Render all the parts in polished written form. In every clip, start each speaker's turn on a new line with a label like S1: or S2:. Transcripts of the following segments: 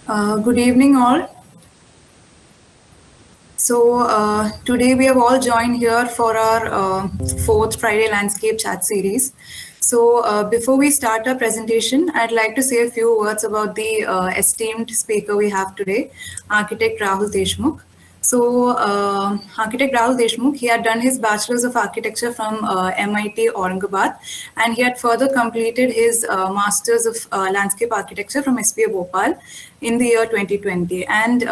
S1: Good evening, all. Today we have all joined here for our fourth Friday Landscape Chat series. Before we start our presentation, I'd like to say a few words about the esteemed speaker we have today, Architect Rahul Deshmukh. Architect Rahul Deshmukh, he had done his Bachelor's of Architecture from MIT Aurangabad, and he had further completed his Master's of Landscape Architecture from SPA Bhopal in the year 2020. And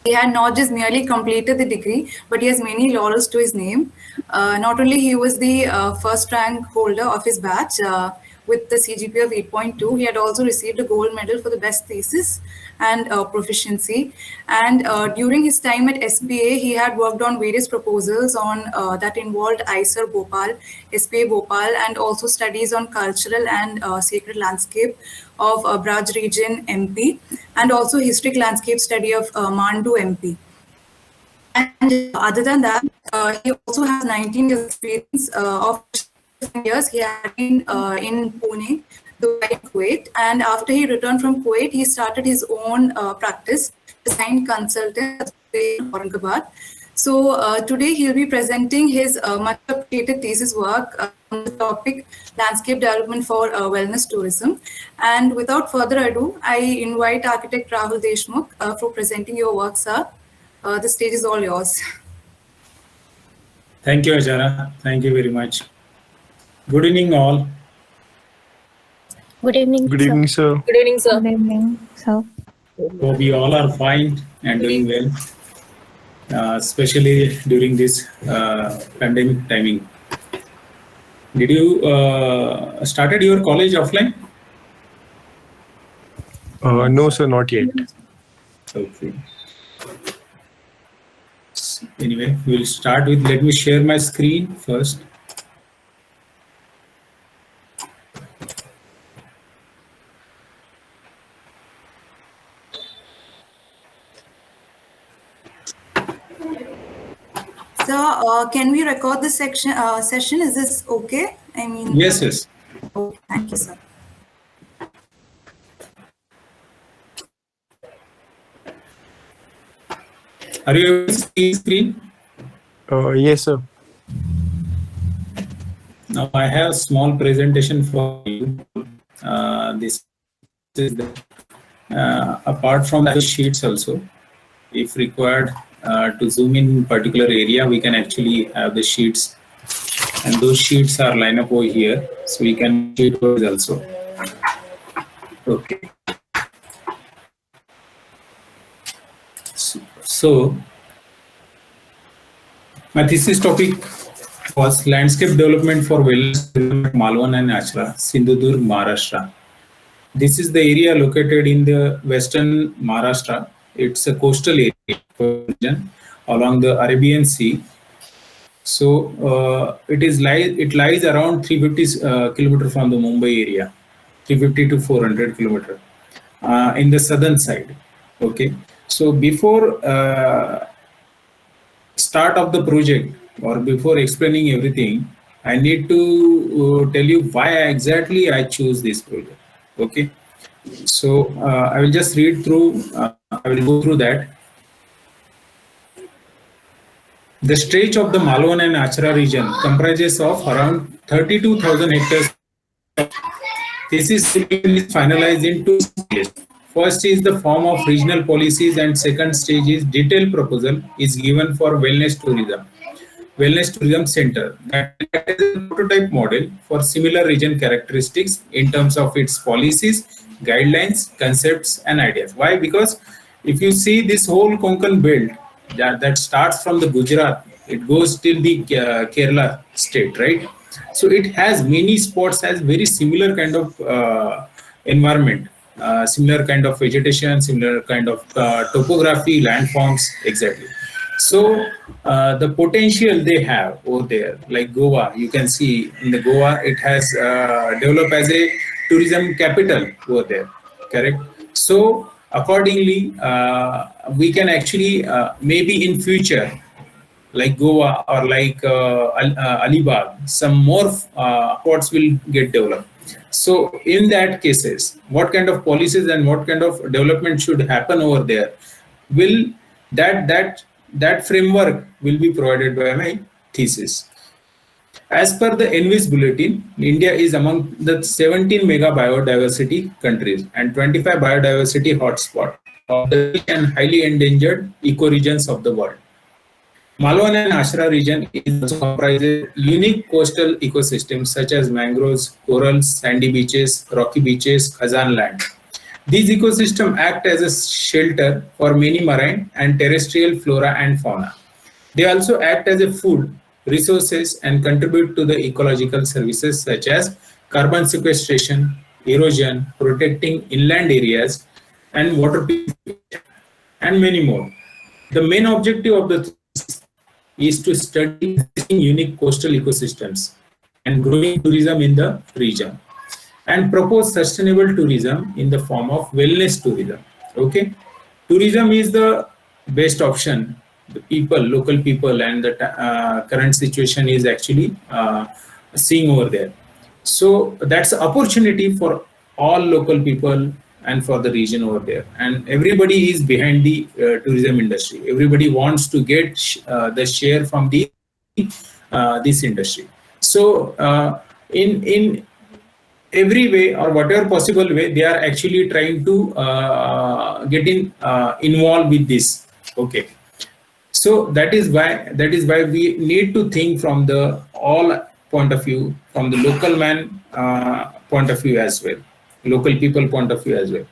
S1: he had not just merely completed the degree, but he has many laurels to his name. Not only he was the first rank holder of his batch with the CGPA of 8.2, he had also received a gold medal for the best thesis and proficiency. And during his time at SPA, he had worked on various proposals on that involved ISER Bhopal, SPA Bhopal, and also studies on cultural and sacred landscape of Braj region MP, and also historic landscape study of Mandu MP. And other than that, he also has 19 years experience of years. He had been in Pune, Dubai, Kuwait, and after he returned from Kuwait, he started his own practice, design consultant in Aurangabad. Today he'll be presenting his much appreciated thesis work on the topic landscape development for wellness tourism. And without further ado, I invite Architect Rahul Deshmukh for presenting your work, sir. The stage is all yours.
S2: Thank you, Hajara. Thank you very much. Good evening, all.
S3: Good evening.
S4: Good evening, sir.
S3: Good evening, sir.
S5: Good evening, sir.
S2: Hope you all are fine and doing well, especially during this pandemic timing. Did you started your college offline?
S4: No, sir, not yet.
S2: Okay. Anyway, we'll start with, let me share my screen first.
S1: Sir, can we record this session? Is this okay? I mean,
S2: Yes, yes.
S1: Okay, thank you, sir.
S2: Are you able to see screen?
S4: Yes, sir.
S2: Now I have a small presentation for you. This is apart from the sheets also, if required to zoom in particular area, we can actually have the sheets, and those sheets are lined up over here, so we can see those also. Okay. So my thesis topic was landscape development for wellness at Malvan and Hajara, Sindhudurg, Maharashtra. This is the area located in the western Maharashtra. It's a coastal area along the Arabian Sea. So it lies around 350 kilometer from the Mumbai area, 350 to 400 kilometer in the southern side. Okay. So before start of the project, or before explaining everything, I need to tell you why exactly I choose this project. Okay. So I will just read through, I will go through that. The stretch of the Malvan and Hajara region comprises of around 32,000 hectares. This is finalized in two stages. First is the form of regional policies, and second stage is detailed proposal is given for wellness tourism center. That is a prototype model for similar region characteristics in terms of its policies, guidelines, concepts, and ideas. Why? Because if you see this whole Konkan belt that starts from the Gujarat, it goes till the Kerala state, right? So it has many spots, has very similar kind of environment, similar kind of vegetation, similar kind of topography, landforms, exactly. So the potential they have over there, like Goa, you can see in the Goa, it has developed as a tourism capital over there, correct? So accordingly, we can actually maybe in future like Goa or like Alibag, some more ports will get developed. So in that cases, what kind of policies and what kind of development should happen over there? Will that framework will be provided by my thesis. As per the Envis bulletin, India is among the 17 mega biodiversity countries and 25 biodiversity hotspots of the rich and highly endangered ecoregions of the world. Malvan and Ashra region is also comprises unique coastal ecosystems such as mangroves, corals, sandy beaches, rocky beaches, Khazan land. These ecosystems act as a shelter for many marine and terrestrial flora and fauna. They also act as a food, resources, and contribute to the ecological services such as carbon sequestration, erosion, protecting inland areas, and water purification, and many more. The main objective of the thesis is to study existing unique coastal ecosystems and growing tourism in the region and propose sustainable tourism in the form of wellness tourism. Okay, tourism is the best option. The people, local people, and the current situation is actually seeing over there. So that's an opportunity for all local people and for the region over there. And everybody is behind the tourism industry. Everybody wants to get the share from the this industry. So in every way or whatever possible way, they are actually trying to get involved with this. Okay, so that is why we need to think from the all point of view, from the local man point of view as well, local people point of view as well.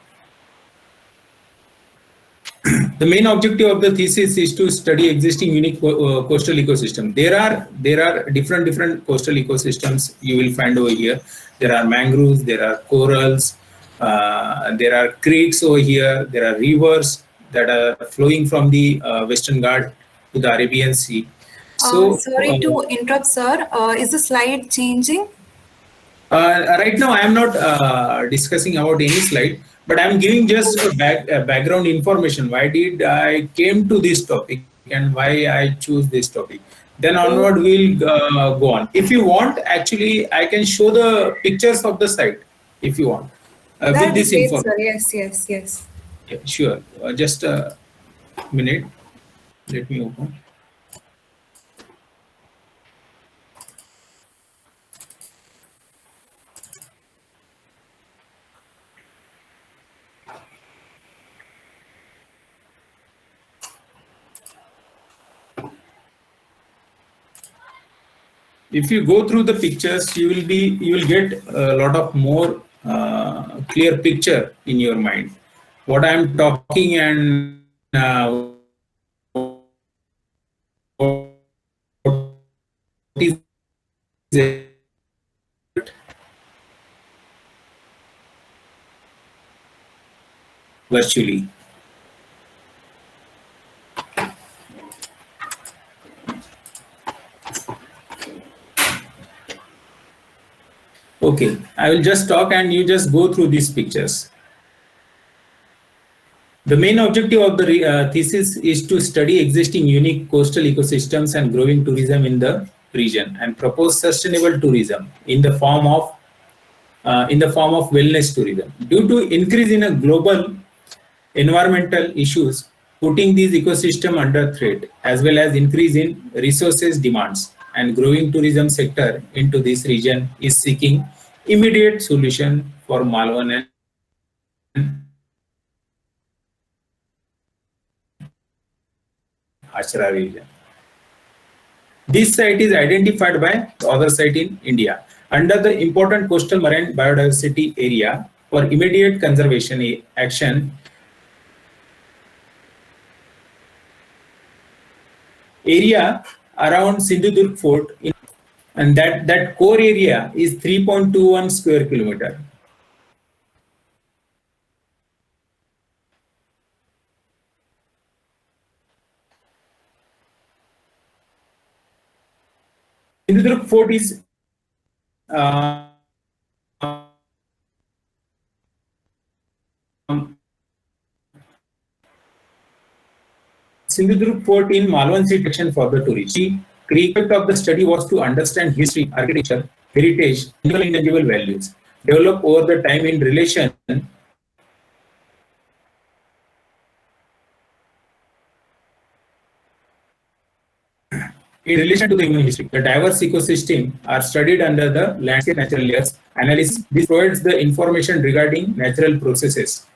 S2: The main objective of the thesis is to study existing unique coastal ecosystem. There are different coastal ecosystems you will find over here. There are mangroves, there are corals, there are creeks over here, there are rivers that are flowing from the Western Ghat to the Arabian Sea. So
S1: Sorry to interrupt, sir. Is the slide changing?
S2: right now, I am not discussing about any slide, but I am giving just background information. Why did I came to this topic and why I choose this topic? Then onward, we'll go on. If you want, actually, I can show the pictures of the site if you want with
S1: That'd be
S2: this
S1: great,
S2: information.
S1: sir. Yes, yes, yes.
S2: Yeah, sure. Just a minute. Let me open. If you go through the pictures, you will get a lot of more clear picture in your mind what I am talking and what is virtually. Okay, I will just talk and you just go through these pictures. The main objective of the thesis is to study existing unique coastal ecosystems and growing tourism in the region and propose sustainable tourism in the form of wellness tourism. Due to increase in a global environmental issues putting these ecosystem under threat, as well as increase in resources demands and growing tourism sector into this region is seeking immediate solution for Malvan and Hajara region. This site is identified by other site in India under the important coastal marine biodiversity area for immediate conservation action. Area around Sindhudurg Fort, and that core area is 3.21 square kilometer. Sindhudurg Fort is Sindhudurg Fort in Malvan city attraction for the tourists. The object of the study was to understand history, architecture, heritage, tangible and intangible values, develop over the time in relation to the human history. The diverse ecosystem are studied under the landscape natural layers analysis. This provides the information regarding natural processes.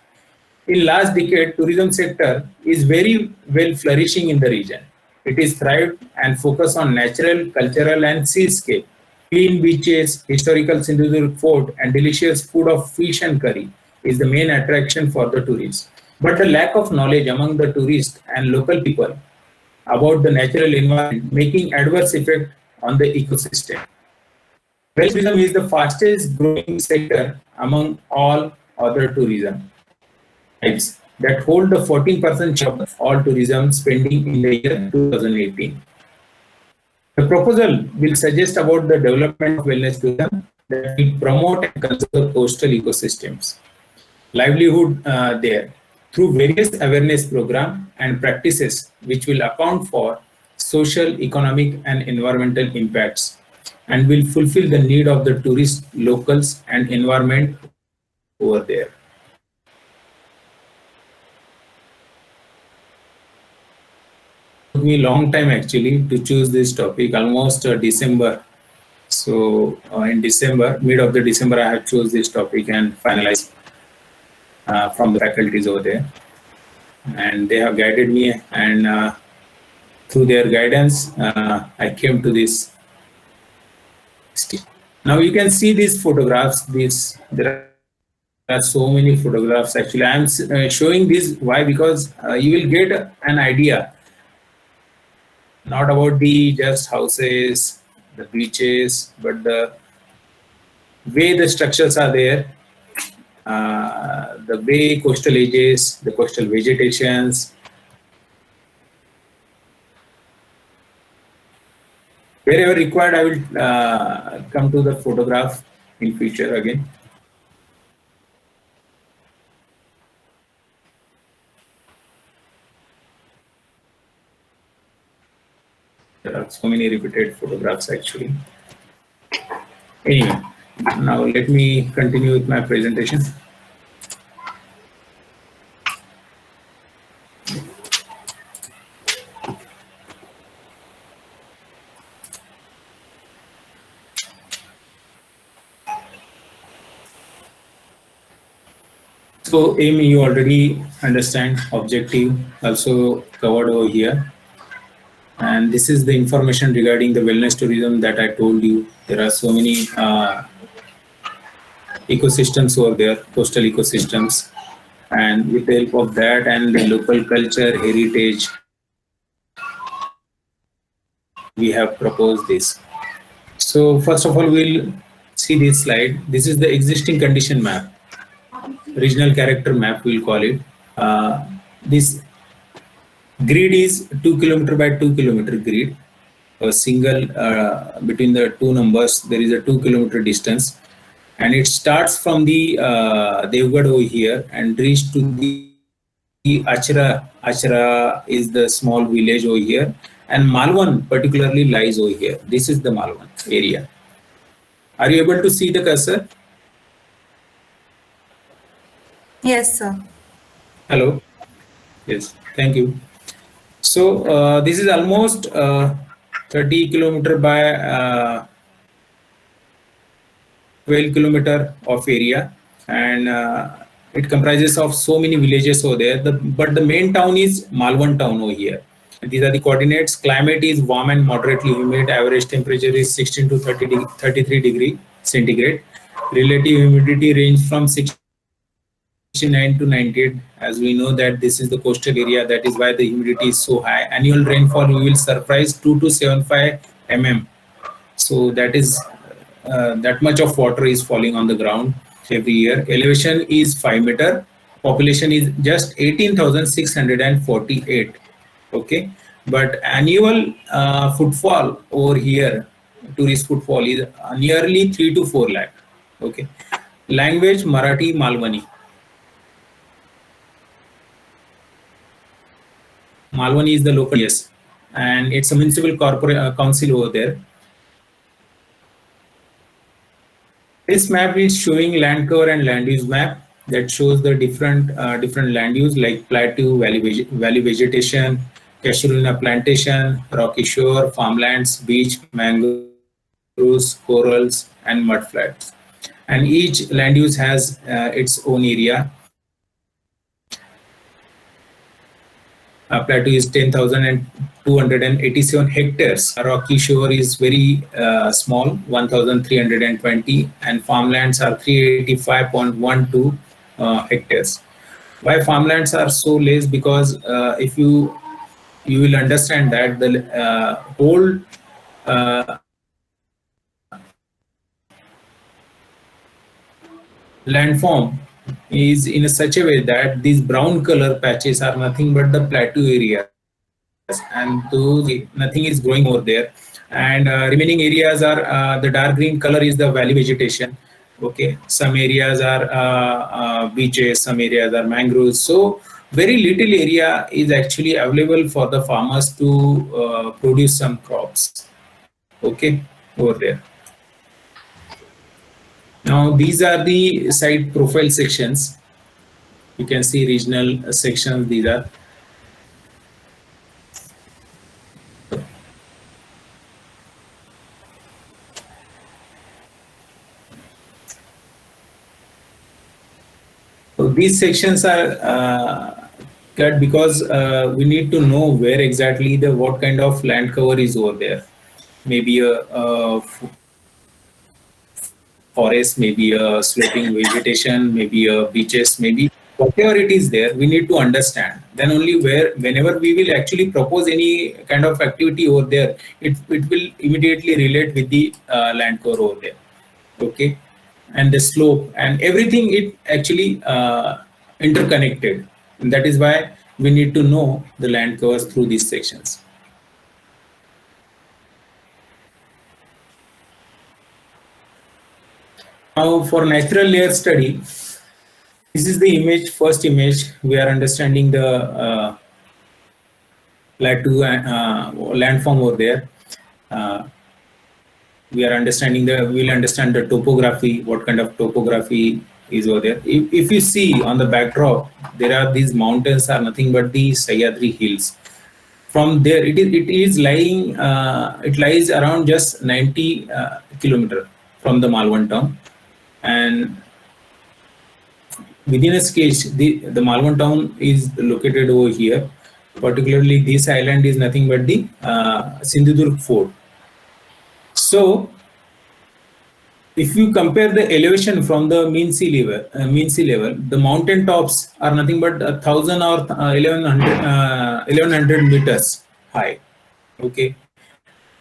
S2: In last decade, tourism sector is very well flourishing in the region. It is thrived and focused on natural, cultural and seascape. Clean beaches, historical Sindhudurg fort and delicious food of fish and curry is the main attraction for the tourists. But the lack of knowledge among the tourists and local people about the natural environment making adverse effect on the ecosystem. Well, tourism is the fastest growing sector among all other tourism types that hold the 14% share of all tourism spending in the year 2018. The proposal will suggest about the development of wellness tourism that will promote and conserve coastal ecosystems, livelihood there through various awareness program and practices which will account for social, economic and environmental impacts and will fulfill the need of the tourists, locals and environment over there. It took me a long time actually to choose this topic, almost December. So in December, mid of the December, I have chose this topic and finalized from the faculties over there, and they have guided me, and through their guidance I came to this stage. Now you can see these photographs. There are so many photographs actually. I am showing this why, because you will get an idea not about the just houses, the beaches, but the way the structures are there, the way coastal edges, the coastal vegetations. Wherever required, I will come to the photograph in future again. There are so many repeated photographs actually. Anyway, now let me continue with my presentation. So aim you already understand, objective also covered over here. And this is the information regarding the wellness tourism that I told you. There are so many ecosystems over there, coastal ecosystems. And with the help of that and the local culture, heritage, we have proposed this. So first of all, we'll see this slide. This is the existing condition map, regional character map, we'll call it. This grid is 2 kilometer by 2 kilometer grid. A single between the two numbers, there is a 2 kilometer distance, and it starts from the Devgad over here and reach to the Achara. Achara is the small village over here, and Malvan particularly lies over here. This is the Malvan area. Are you able to see the cursor?
S1: Yes, sir.
S2: Hello. Yes, thank you. So this is almost 30 kilometer by 12 kilometer of area, and it comprises of so many villages over there. But the main town is Malvan town over here. And these are the coordinates. Climate is warm and moderately humid. Average temperature is 16 to 33 degree centigrade. Relative humidity range from 69 to 98. As we know that this is the coastal area, that is why the humidity is so high. Annual rainfall we will surprise 2 to 75 mm. So that is that much of water is falling on the ground every year. Elevation is 5 meter. Population is just 18,648. Okay, but annual footfall over here, tourist footfall, is nearly 3 to 4 lakh. Okay, language Marathi, Malwani. Malvan is the local yes, and it's a municipal corporate council over there. This map is showing land cover and land use map that shows the different land use like plateau, valley vegetation, casuarina plantation, rocky shore, farmlands, beach, mangroves, corals, and mudflats. And each land use has its own area. Plateau is 10,287 hectares. Rocky Shore is very small, 1,320, and farmlands are 385.12 hectares. Why farmlands are so less? Because if you will understand that the whole landform is in such a way that these brown color patches are nothing but the plateau areas, and those nothing is growing over there. And remaining areas are the dark green color is the valley vegetation. Okay, some areas are beaches, some areas are mangroves. So very little area is actually available for the farmers to produce some crops. Okay, over there. Now these are the site profile sections. You can see regional sections. These are. So these sections are cut because we need to know where exactly what kind of land cover is over there. Maybe a forest, maybe a sloping vegetation, maybe a beaches, maybe whatever it is there, we need to understand. Then only whenever we will actually propose any kind of activity over there, it will immediately relate with the land cover over there. Okay, and the slope and everything it actually interconnected. And that is why we need to know the land covers through these sections. Now for natural layer study, this is the image, first image. We are understanding the plateau landform over there. We will understand the topography, what kind of topography is over there. If you see on the backdrop, there are these mountains are nothing but the Sahyadri hills. From there, it is lying, it lies around just 90 kilometers from the Malvan town. And within a sketch, the Malvan town is located over here. Particularly, this island is nothing but the Sindhudurg fort. So, if you compare the elevation from the mean sea level, the mountain tops are nothing but 1,000 or 1,100 meters high. Okay,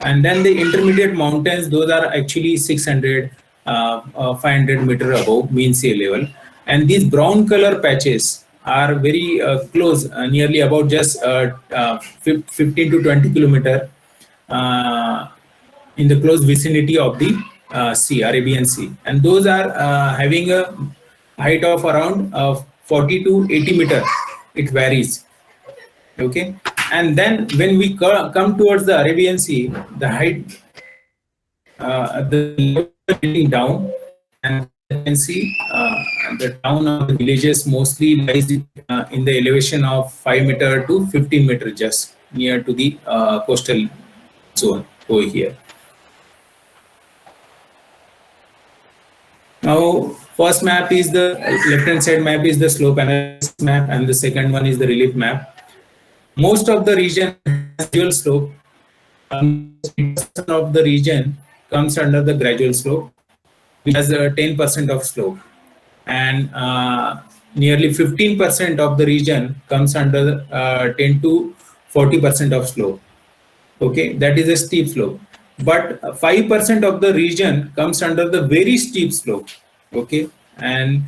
S2: and then the intermediate mountains, those are actually 600, 500 meter above mean sea level, and these brown color patches are very close, nearly about just 15 to 20 kilometer in the close vicinity of the sea, Arabian Sea, and those are having a height of around 40 to 80 meter. It varies. Okay, and then when we come towards the Arabian Sea, the height, the level is getting down, and you can see the town or the villages mostly lies in the elevation of 5 meter to 15 meter, just near to the coastal zone over here. Now, first map is the left-hand side map is the slope analysis map, and the second one is the relief map. Most of the region has gradual slope. Most of the region comes under the gradual slope, which has a 10% of slope, and nearly 15% of the region comes under 10 to 40% of slope. Okay, that is a steep slope. But 5% of the region comes under the very steep slope. Okay, and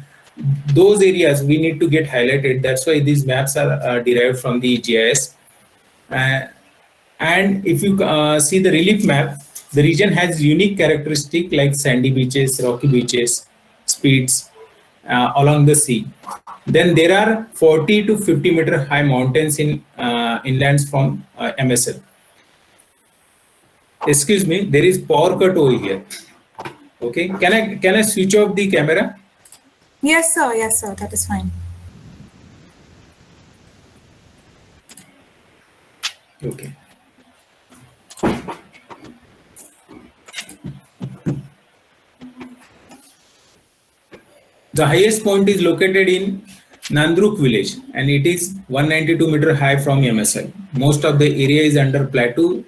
S2: those areas we need to get highlighted. That's why these maps are derived from the GIS. And if you see the relief map, the region has unique characteristic like sandy beaches, rocky beaches, speeds, along the sea. Then there are 40 to 50 meter high mountains in inlands from MSL. Excuse me, there is power cut over here. Okay, can I switch off the camera?
S1: Yes, sir. Yes, sir. That is fine.
S2: Okay. The highest point is located in Nandruk village and it is 192 meter high from MSL. Most of the area is under plateau,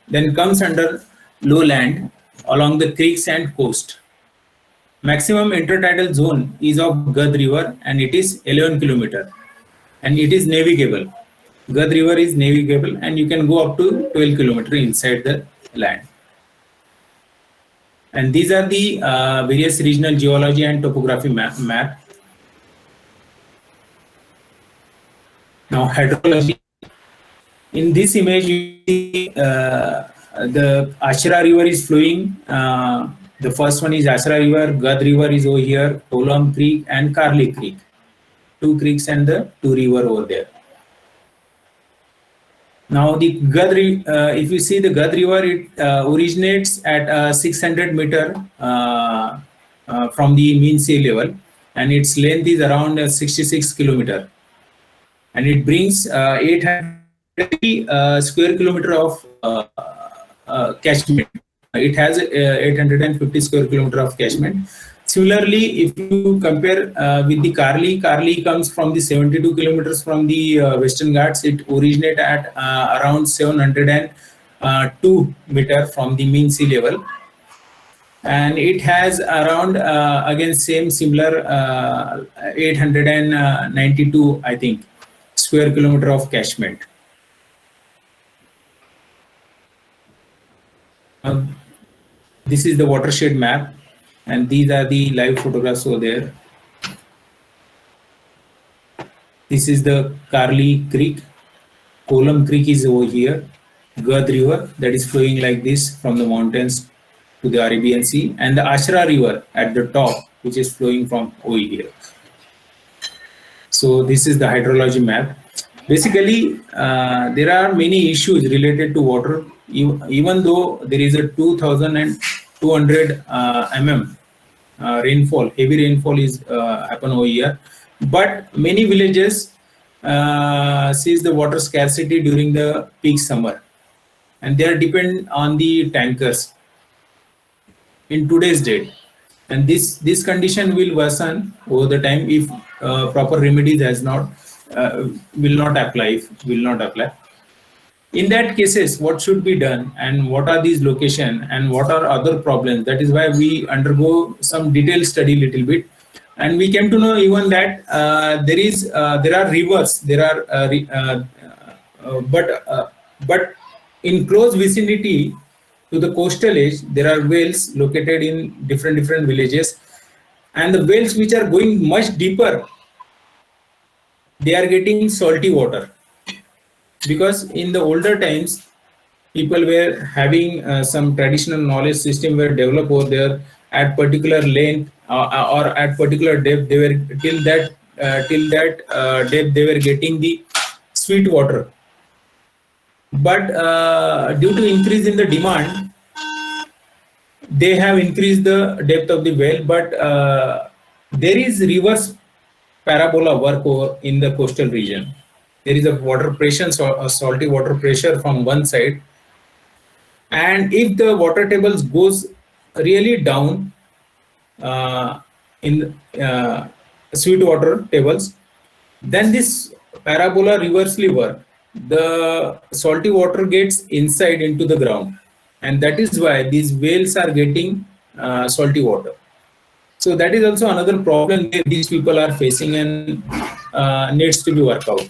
S2: then comes under lowland along the creeks and coast. Maximum intertidal zone is of Gad river and it is 11 kilometer and it is navigable. Gad river is navigable and you can go up to 12 kilometer inside the land. And these are the various regional geology and topography map. Now hydrology. In this image, you see the Ashra river is flowing. The first one is Ashra river, Gad river is over here, Tolam Creek and Karli Creek. Two creeks and the two river over there. Now the Gad, if you see the Gad river, it originates at 600 meter from the mean sea level, and its length is around 66 kilometer, and it brings 800 square kilometer of catchment. It has 850 square kilometer of catchment. Similarly, if you compare with the Karli comes from the 72 kilometers from the Western Ghats. It originates at around 702 meter from the mean sea level, and it has around again similar 892, I think, square kilometer of catchment. This is the watershed map. And these are the live photographs over there. This is the Karli Creek. Kolam Creek is over here. Gad River that is flowing like this from the mountains to the Arabian Sea. And the Ashra River at the top, which is flowing from over here. So this is the hydrology map. Basically, there are many issues related to water. Even though there is a 2,200 mm rainfall, heavy rainfall is happen over here, but many villages sees the water scarcity during the peak summer, and they are dependent on the tankers in today's date. And this condition will worsen over the time if proper remedies will not apply. In that cases, what should be done and what are these locations and what are other problems? That is why we undergo some detailed study little bit, and we came to know even that there are rivers, but in close vicinity to the coastal edge there are wells located in different villages, and the wells which are going much deeper, they are getting salty water. Because in the older times, people were having some traditional knowledge system were developed over there at particular length or at particular depth. They were till that depth they were getting the sweet water. But due to increase in the demand, they have increased the depth of the well. But there is reverse parabola work over in the coastal region. There is a water pressure, a salty water pressure from one side, and if the water tables goes really down in sweet water tables, then this parabola reversely work. The salty water gets inside into the ground, and that is why these wells are getting salty water. So that is also another problem that these people are facing and needs to be worked out.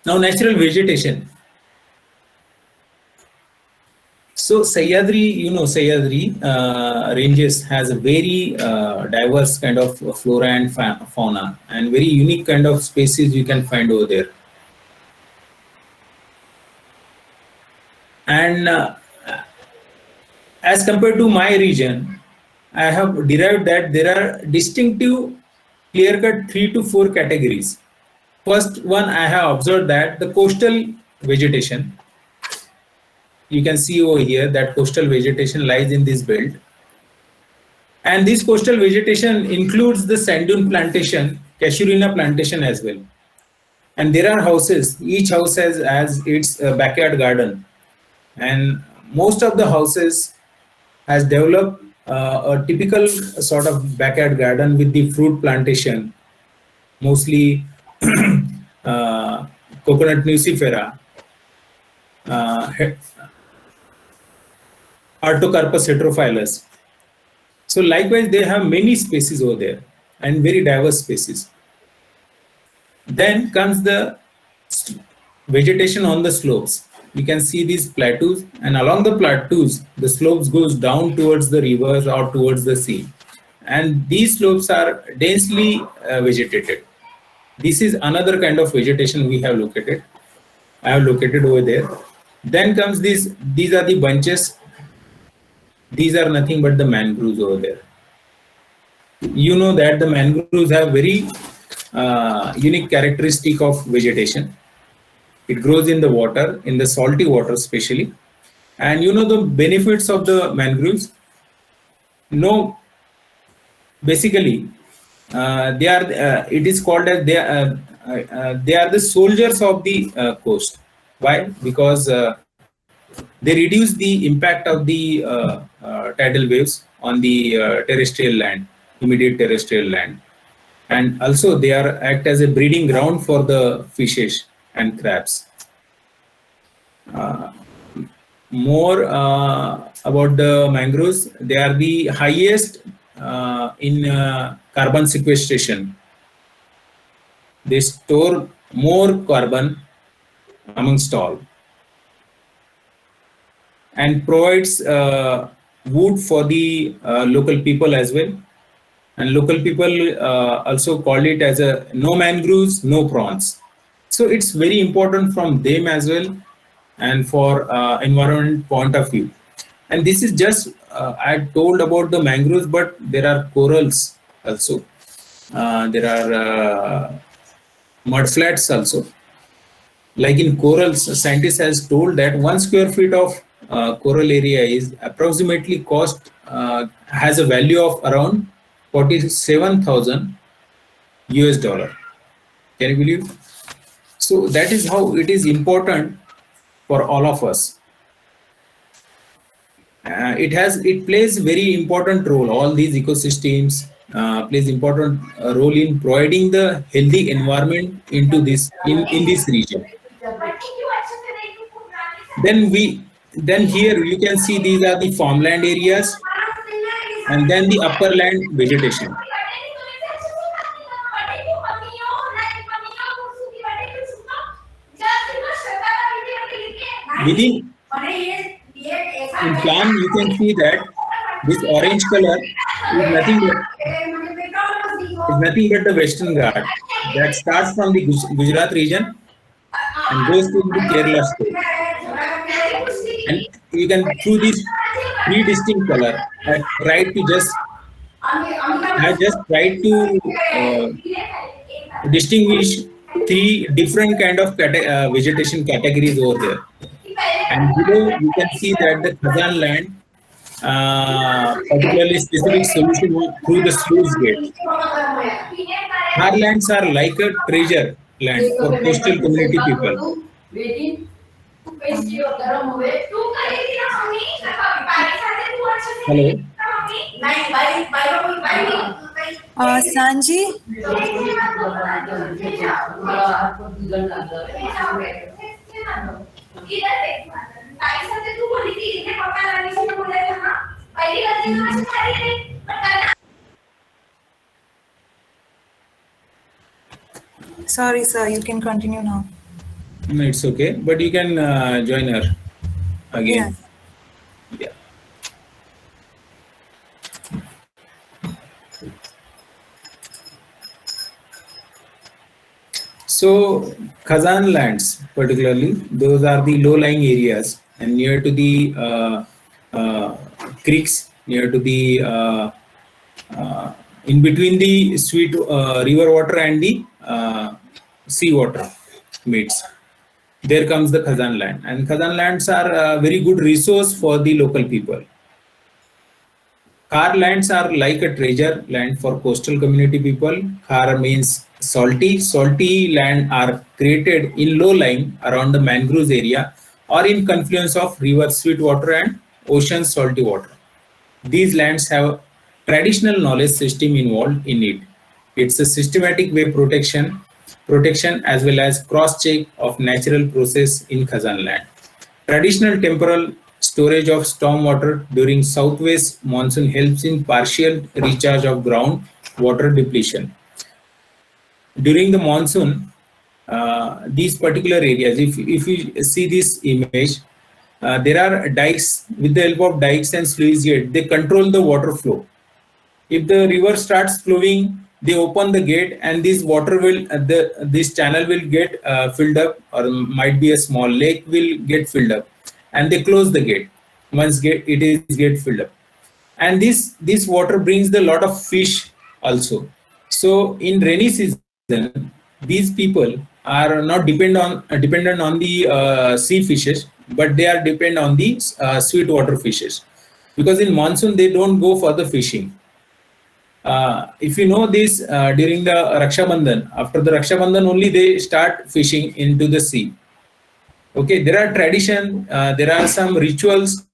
S2: Now, natural vegetation. So Sahyadri, Sahyadri ranges has a very diverse kind of flora and fauna, and very unique kind of species you can find over there. And as compared to my region, I have derived that there are distinctive, clear-cut 3 to 4 categories. First one, I have observed that the coastal vegetation, you can see over here that coastal vegetation lies in this belt. And this coastal vegetation includes the sand dune plantation, casuarina plantation as well. And there are houses, each house has its backyard garden. And most of the houses has developed a typical sort of backyard garden with the fruit plantation, mostly coconut nucifera, Artocarpus heterophyllus. So likewise, they have many species over there and very diverse species. Then comes the vegetation on the slopes. You can see these plateaus, and along the plateaus, the slopes goes down towards the rivers or towards the sea. And these slopes are densely vegetated. This is another kind of vegetation we have located. I have located over there. Then comes these are the bunches. These are nothing but the mangroves over there. You know that the mangroves have very unique characteristic of vegetation. It grows in the water, in the salty water especially. And you know the benefits of the mangroves? No, basically, they are. It is called as they are the soldiers of the coast. Why? Because they reduce the impact of the tidal waves on the terrestrial land, immediate terrestrial land, and also they are act as a breeding ground for the fishes and crabs. More about the mangroves, they are the highest in carbon sequestration. They store more carbon amongst all and provides wood for the local people as well. And local people also call it as a no mangroves, no prawns. So it's very important from them as well and for environment point of view. And this is just, I told about the mangroves, but there are corals also. There are mudflats also. Like in corals, scientists has told that 1 square feet of coral area is approximately has a value of around 47,000 US dollar. Can you believe? So that is how it is important for all of us. It plays very important role. All these ecosystems plays important role in providing the healthy environment into this in this region. Then here you can see these are the farmland areas and then the upper land vegetation. Within in plan you can see that this orange color is nothing but the Western Ghat that starts from the Gujarat region and goes to the Kerala state. And you can through these 3 distinct color, I just tried to distinguish 3 different kind of vegetation categories over there. And below you can see that the Khazan land, particularly specific solution through the sluice gate. Our lands are like a treasure land for coastal community people. Hello.
S1: Sanji? Sorry, sir. You can continue now.
S2: No, it's okay, but you can join her again. Yeah. So Khazan lands, particularly, those are the low-lying areas and near to the creeks, near to the in between the sweet river water and the sea water meets. There comes the Khazan land, and Khazan lands are a very good resource for the local people. Khar lands are like a treasure land for coastal community people. Khar means salty. Salty land are created in low lying around the mangroves area or in confluence of river sweet water and ocean salty water. These lands have traditional knowledge system involved in it. It's a systematic way protection as well as cross-check of natural process in Khazan land. Traditional temporal storage of storm water during southwest monsoon helps in partial recharge of ground water depletion. During the monsoon, these particular areas, if you see this image, there are dikes. With the help of dikes and sluice gate, they control the water flow. If the river starts flowing, they open the gate, and this water will this channel will get filled up, or might be a small lake will get filled up, and they close the gate once it is get filled up. And this water brings the lot of fish also. So in rainy season, these people are not dependent on the sea fishes, but they are dependent on the sweet water fishes, because in monsoon they don't go for the fishing. If you know this, during the Raksha Bandhan, after the Raksha Bandhan only they start fishing into the sea. Okay, there are tradition, there are some rituals,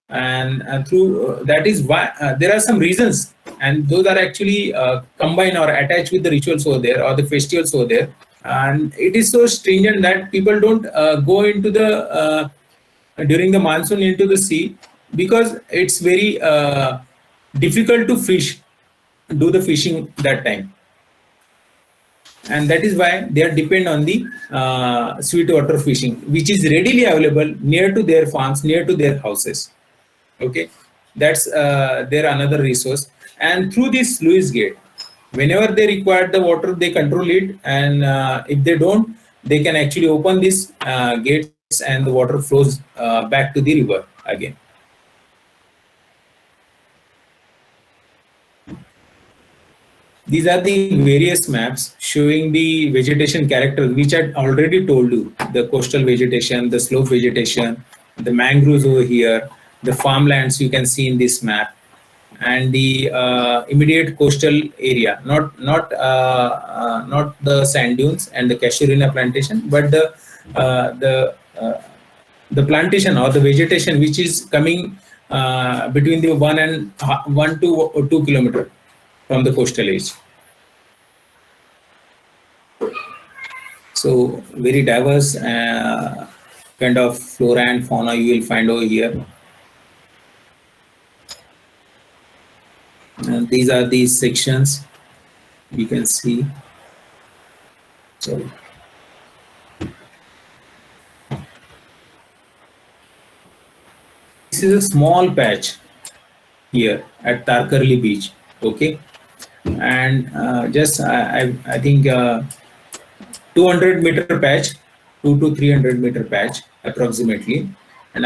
S2: and through that is why there are some reasons, and those are actually combined or attached with the rituals over there or the festivals over there. And it is so stringent that people don't go into the during the monsoon into the sea, because it's very difficult to do the fishing that time. And that is why they are depend on the sweet water fishing, which is readily available near to their farms, near to their houses. Okay, that's their another resource. And through this sluice gate, whenever they require the water, they control it, and if they don't, they can actually open these gates, and the water flows back to the river again. These are the various maps showing the vegetation characters, which I already told you: the coastal vegetation, the slope vegetation, the mangroves over here, the farmlands you can see in this map, and the immediate coastal area, not the sand dunes and the casuarina plantation, but the plantation or the vegetation which is coming between the 1 to 2 kilometer from the coastal edge. So very diverse kind of flora and fauna you will find over here. And these are these sections you can see. Sorry. This is a small patch here at Tarkarli beach. Okay, and just I think 200-meter patch, 2 to 300-meter patch approximately. And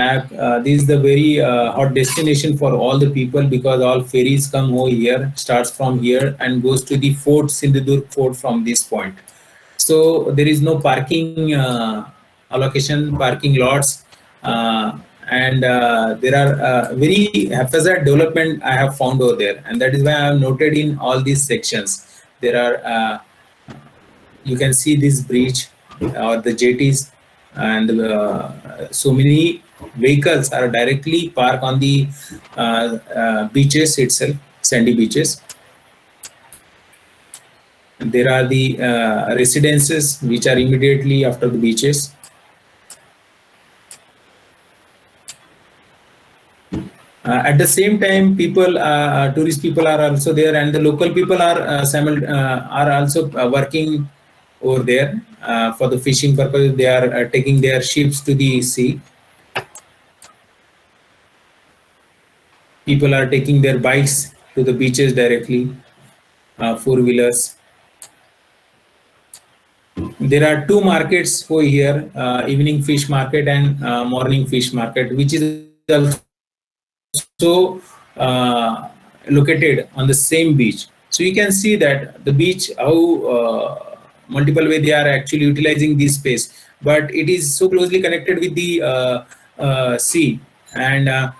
S2: this is the very hot destination for all the people, because all ferries come over here, starts from here and goes to the fort, Sindhudurg fort, from this point. So there is no parking allocation, parking lots, and there are very haphazard development I have found over there, and that is why I have noted in all these sections. There are you can see this bridge or the jetties, and so many vehicles are directly parked on the beaches itself, sandy beaches. There are the residences which are immediately after the beaches. At the same time, people, tourist people are also there, and the local people are also working over there for the fishing purpose. They are taking their ships to the sea. People are taking their bikes to the beaches directly, four-wheelers. There are two markets over here, evening fish market and morning fish market, which is also located on the same beach. So you can see that the beach, how multiple way they are actually utilizing this space, but it is so closely connected with the sea, and the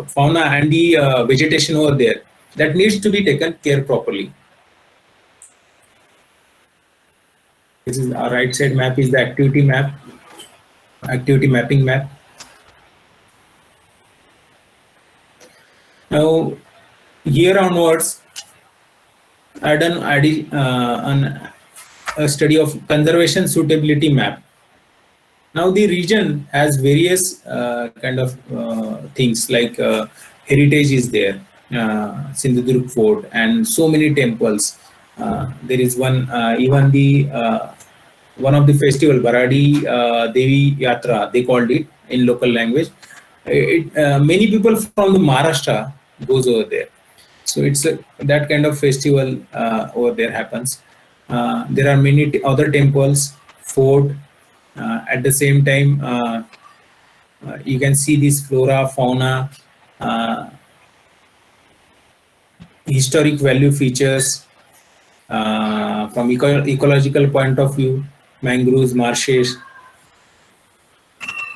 S2: fauna and the vegetation over there, that needs to be taken care properly. This is our right side map, is the activity map, activity mapping map. Now, here onwards, I done a study of conservation suitability map. Now the region has various kind of things, like heritage is there, Sindhudurg Fort, and so many temples. There is one, even the one of the festival, Baradi Devi Yatra, they called it in local language. Many people from the Maharashtra goes over there. So it's that kind of festival over there happens. There are many other temples, fort. At the same time, you can see this flora, fauna, historic value features from ecological point of view, mangroves, marshes,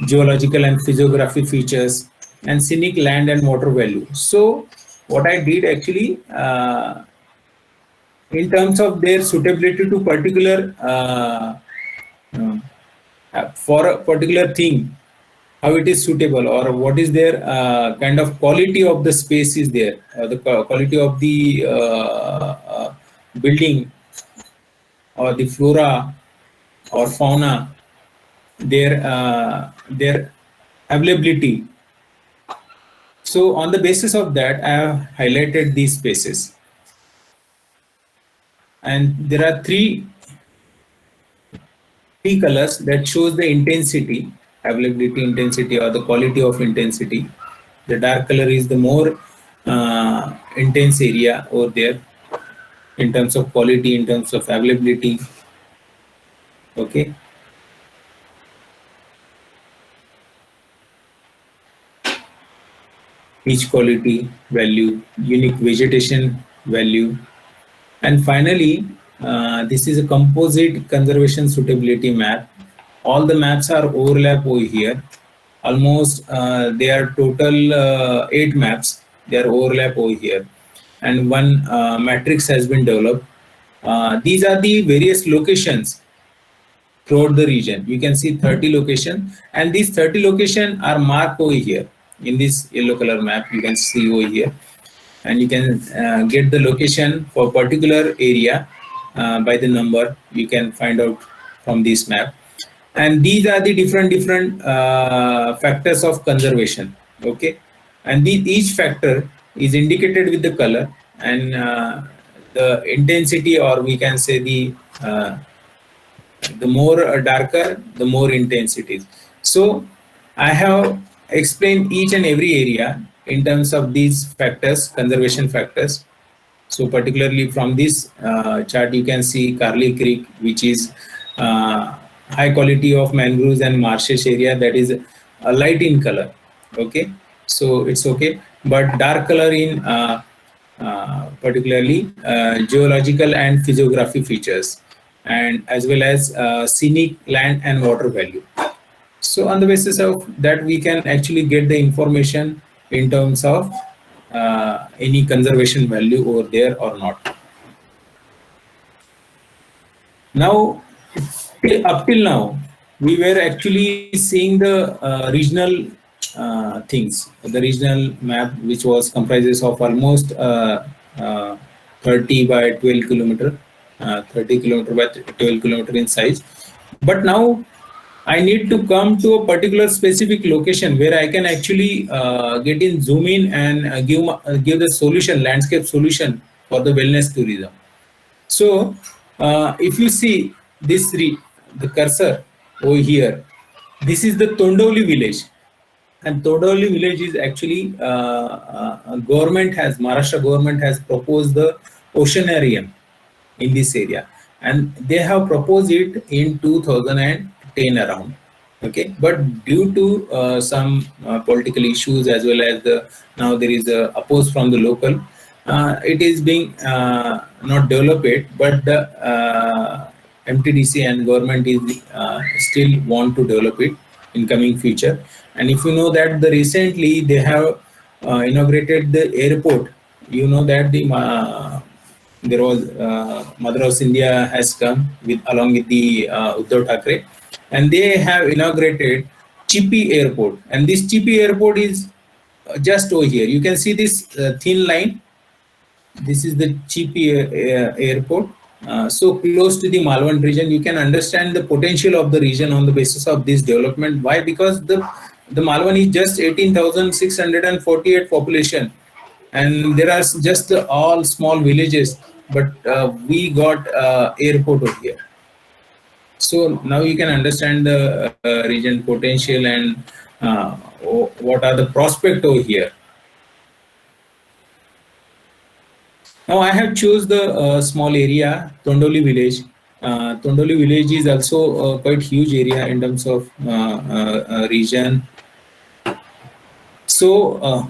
S2: geological and physiography features, and scenic land and water value. So what I did actually, in terms of their suitability to particular for a particular thing, how it is suitable, or what is their kind of quality of the space is there, the quality of the building, or the flora or fauna, their availability. So on the basis of that, I have highlighted these spaces, and there are three colors that shows the intensity, availability intensity, or the quality of intensity. The dark color is the more intense area over there in terms of quality, in terms of availability. Okay. Each quality value, unique vegetation value, and finally, this is a composite conservation suitability map. All the maps are overlap over here. Almost they are total 8 maps. They are overlap over here, and one matrix has been developed. These are the various locations throughout the region. You can see 30 locations, and these 30 locations are marked over here in this yellow color map. You can see over here, and you can get the location for particular area by the number. You can find out from this map, and these are the different factors of conservation. Okay, and each factor is indicated with the color, and the intensity, or we can say the more darker, the more intensities. So I have explained each and every area in terms of these factors, conservation factors. So particularly from this chart, you can see Karli Creek, which is high quality of mangroves and marshes area, that is light in color. Okay, so it's okay, but dark color in particularly geological and physiography features, and as well as scenic land and water value. So on the basis of that, we can actually get the information in terms of any conservation value over there or not. Now, up till now, we were actually seeing the regional things, the regional map, which was comprises of almost 30 by 12 kilometer, 30 kilometer by 12 kilometer in size. But now I need to come to a particular specific location where I can actually get in, zoom in, and give the solution, landscape solution for the wellness tourism. So if you see this, the cursor over here, this is the Tondoli village, and Tondoli village is actually Maharashtra government has proposed the oceanarium in this area, and they have proposed it in 2010 around. Okay, but due to some political issues, as well as now there is a oppose from the local, it is being not developed, but the MTDC and government is still want to develop it in coming future. And if you know that the recently they have inaugurated the airport, you know that there was Mother of India has come with along with the Uddhav Thackeray, and they have inaugurated Chippy Airport. And this Chippy Airport is just over here. You can see this thin line. This is the Chippy Airport. So close to the Malvan region, you can understand the potential of the region on the basis of this development. Why? Because the Malvan is just 18,648 population, and there are just all small villages, but we got airport over here. So now you can understand the region potential and what are the prospect over here. Now I have chose the small area, Tondoli village. Tondoli village is also a quite huge area in terms of region. So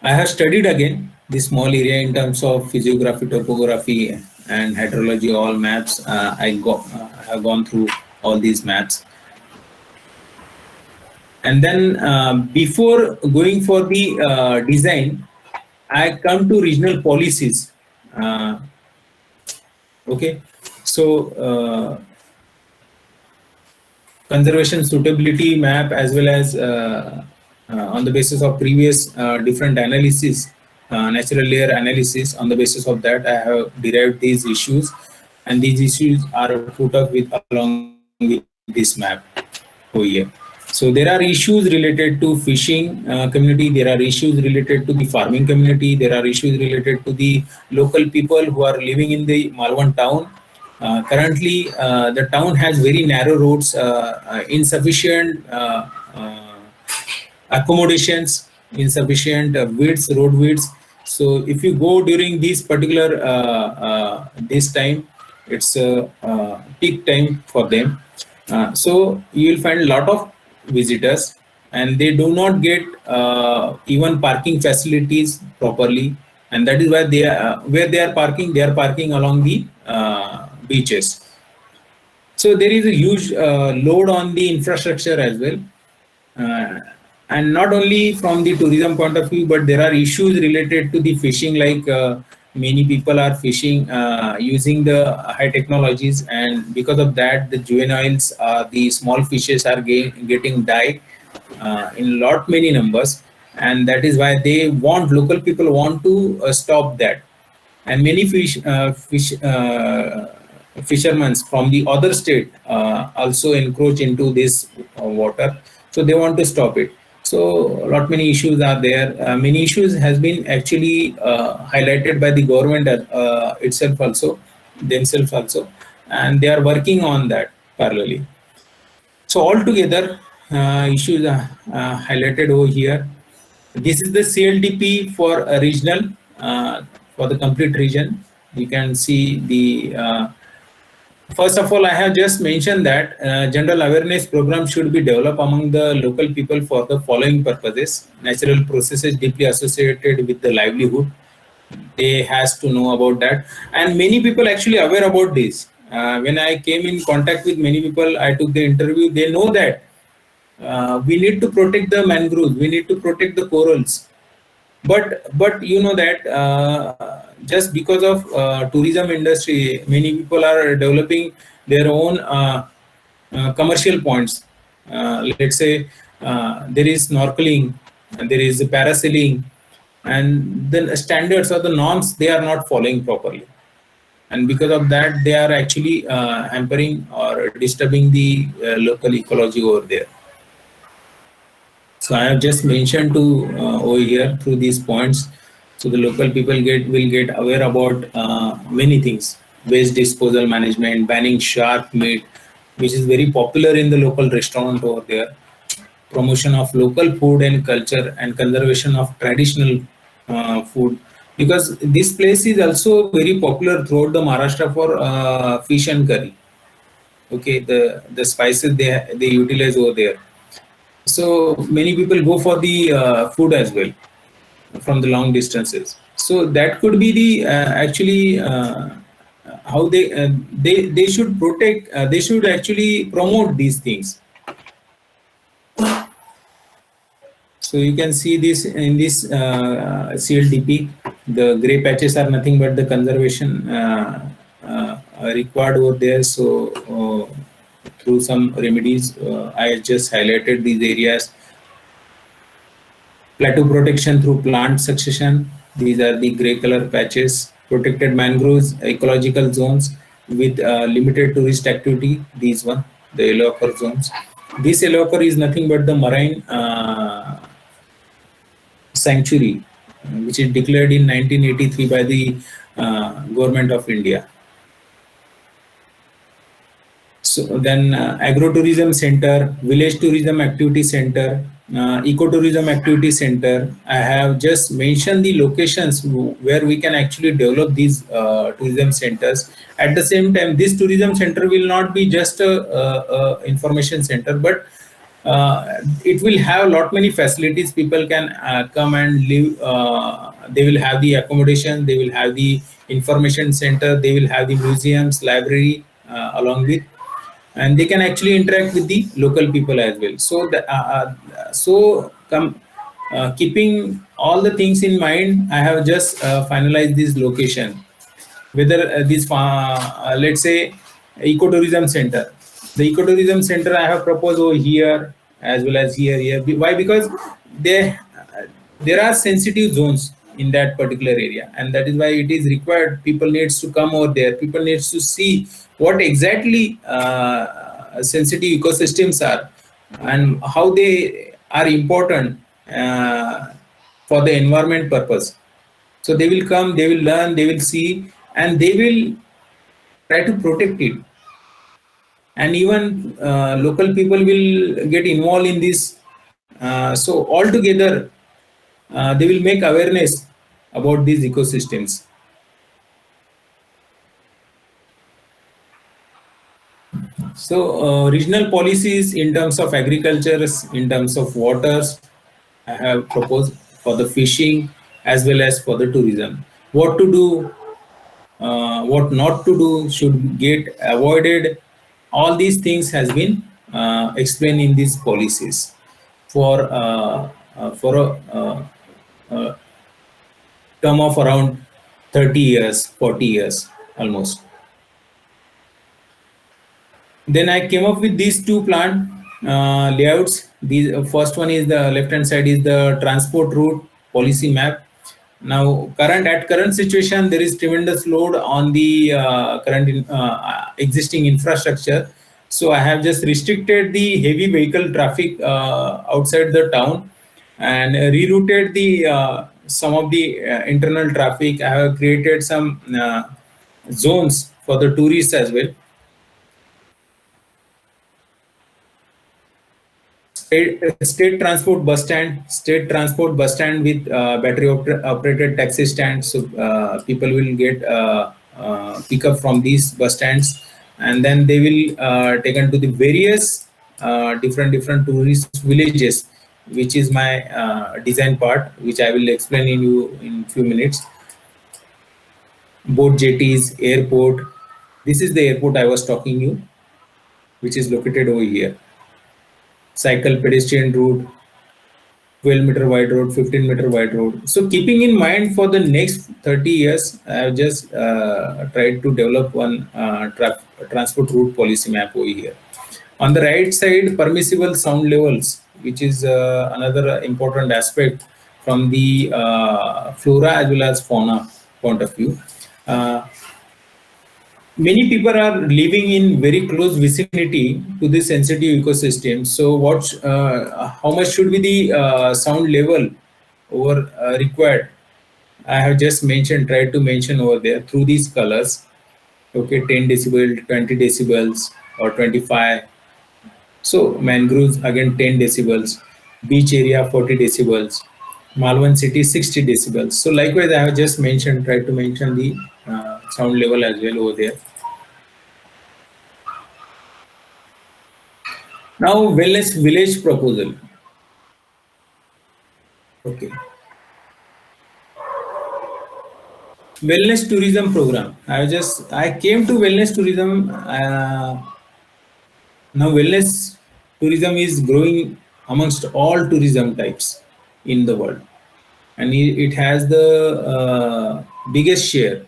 S2: I have studied again this small area in terms of physiography, topography, and hydrology, all maps. I have gone through all these maps. And then before going for the design, I come to regional policies. Okay, so conservation suitability map, as well as on the basis of previous different analysis, natural layer analysis. On the basis of that, I have derived these issues, and these issues are put up with along with this map over here. So there are issues related to fishing community, there are issues related to the farming community, there are issues related to the local people who are living in the Malvan town. Currently, the town has very narrow roads, insufficient accommodations, insufficient widths, road widths. So if you go during this particular this time, it's a peak time for them. So you will find a lot of visitors, and they do not get even parking facilities properly, and that is why they are where they are parking along the beaches. So there is a huge load on the infrastructure as well, and not only from the tourism point of view, but there are issues related to the fishing, like many people are fishing using the high technologies, and because of that the juveniles, the small fishes are getting died in lot many numbers, and that is why they want, local people want to stop that. And many fishermen from the other state also encroach into this water, so they want to stop it. So a lot many issues are there. Many issues has been actually highlighted by the government itself also, themselves also, and they are working on that parallelly. So altogether, issues are highlighted over here. This is the CLTP for a regional, for the complete region. You can see the first of all, I have just mentioned that general awareness program should be developed among the local people for the following purposes: natural processes deeply associated with the livelihood. They has to know about that, and many people actually aware about this. When I came in contact with many people, I took the interview. They know that we need to protect the mangroves, we need to protect the corals, but you know that just because of tourism industry, many people are developing their own commercial points. Let's say there is snorkeling, there is parasailing, and the standards or the norms they are not following properly, and because of that they are actually hampering or disturbing the local ecology over there. So I have just mentioned to over here through these points, so the local people will get aware about many things: waste disposal management, banning shark meat, which is very popular in the local restaurant over there, promotion of local food and culture, and conservation of traditional food, because this place is also very popular throughout the Maharashtra for fish and curry. Okay, the spices they utilize over there. So many people go for the food as well from the long distances. So that could be the actually how they should protect. They should actually promote these things. So you can see this in this CLDP. The gray patches are nothing but the conservation required over there. So through some remedies, I just highlighted these areas. Plateau protection through plant succession. These are the gray color patches. Protected mangroves, ecological zones with limited tourist activity. These one, the yellow ochre zones. This yellow ochre is nothing but the marine sanctuary, which is declared in 1983 by the government of India. So then agro-tourism center, village tourism activity center, ecotourism activity center. I have just mentioned the locations where we can actually develop these tourism centers. At the same time, this tourism center will not be just a information center, but it will have a lot many facilities. People can come and live. They will have the accommodation. They will have the information center. They will have the museums, library along with, and they can actually interact with the local people as well. So keeping all the things in mind, I have just finalized this location. Whether let's say ecotourism center, the ecotourism center I have proposed over here as well as here. Why? Because they there are sensitive zones in that particular area, and that is why it is required. People needs to come over there. People needs to see what exactly sensitive ecosystems are and how they are important for the environment purpose. So they will come, they will learn, they will see, and they will try to protect it. And even local people will get involved in this. So altogether, they will make awareness about these ecosystems. So regional policies in terms of agriculture, in terms of waters, I have proposed for the fishing as well as for the tourism. What to do, what not to do, should get avoided. All these things has been explained in these policies for a term of around 30 years, 40 years almost. Then I came up with these two plant layouts. The first one is the left hand side is the transport route policy map. Now, current situation, there is tremendous load on the current existing infrastructure. So I have just restricted the heavy vehicle traffic outside the town and rerouted the some of the internal traffic. I have created some zones for the tourists as well. State transport bus stand with battery operated taxi stand. So people will get pick up from these bus stands, and then they will taken to the various different tourist villages, which is my design part, which I will explain in you in few minutes. Boat jetties, airport. This is the airport I was talking you, which is located over here. Cycle pedestrian route, 12-meter wide road, 15-meter wide road. So keeping in mind for the next 30 years, I have just tried to develop one transport route policy map over here. On the right side, permissible sound levels, which is another important aspect from the flora as well as fauna point of view. Many people are living in very close vicinity to the sensitive ecosystem. So how much should be the sound level over required? I have just tried to mention over there through these colors. Okay, 10 decibel, 20 decibels or 25. So mangroves again 10 decibels, beach area 40 decibels, Malvan city 60 decibels. So likewise, I have just tried to mention the sound level as well over there. Now, wellness village proposal. Okay, wellness tourism program. I came to wellness tourism. Now, wellness tourism is growing amongst all tourism types in the world, and it has the biggest share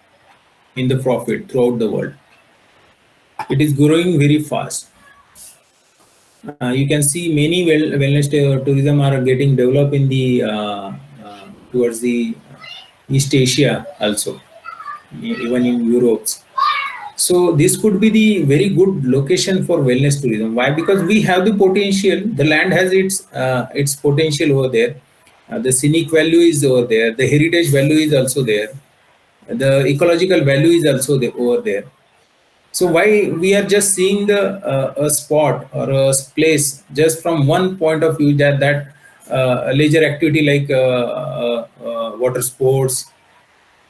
S2: in the profit throughout the world. It is growing very fast. You can see many wellness tourism are getting developed in the towards the East Asia also, even in Europe. So this could be the very good location for wellness tourism. Why? Because we have the potential. The land has its potential over there. The scenic value is over there. The heritage value is also there. The ecological value is also there, over there. So why we are just seeing the a spot or a place just from one point of view, that leisure activity like water sports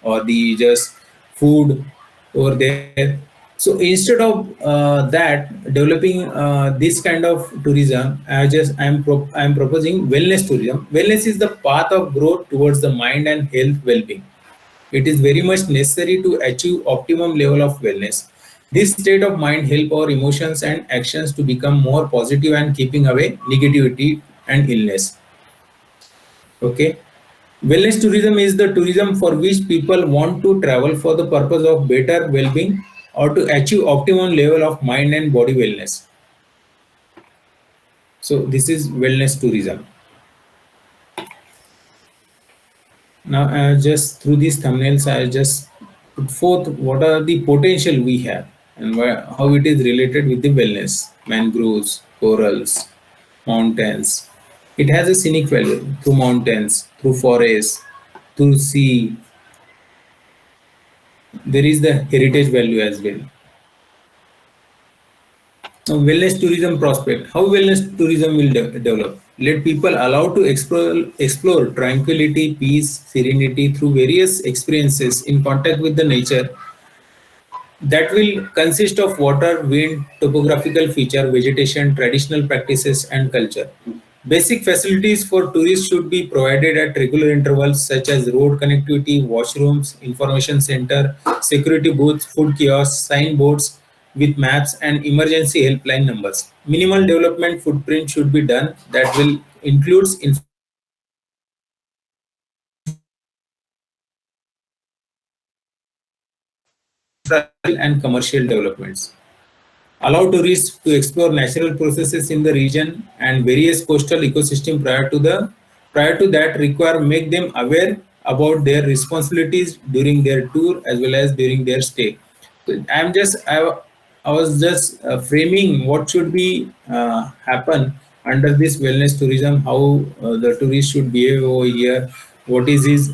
S2: or the just food over there. So instead of that developing this kind of tourism, I'm proposing wellness tourism. Wellness is the path of growth towards the mind and health well-being. It is very much necessary to achieve optimum level of wellness. This state of mind help our emotions and actions to become more positive and keeping away negativity and illness. Okay. Wellness tourism is the tourism for which people want to travel for the purpose of better well-being or to achieve optimum level of mind and body wellness. So this is wellness tourism. Now, just through these thumbnails, I just put forth what are the potential we have and how it is related with the wellness, mangroves, corals, mountains. It has a scenic value through mountains, through forests, through sea. There is the heritage value as well. Now, wellness tourism prospect. How wellness tourism will develop? Let people allowed to explore tranquility, peace, serenity through various experiences in contact with the nature that will consist of water, wind, topographical feature, vegetation, traditional practices, and culture. Basic facilities for tourists should be provided at regular intervals, such as road connectivity, washrooms, information center, security booths, food kiosks, signboards with maps, and emergency helpline numbers. Minimal development footprint should be done that will includes infrastructure and commercial developments. Allow tourists to explore natural processes in the region and various coastal ecosystem prior to that require make them aware about their responsibilities during their tour as well as during their stay. So I was just framing what should be happen under this wellness tourism, how the tourist should behave over here, what is his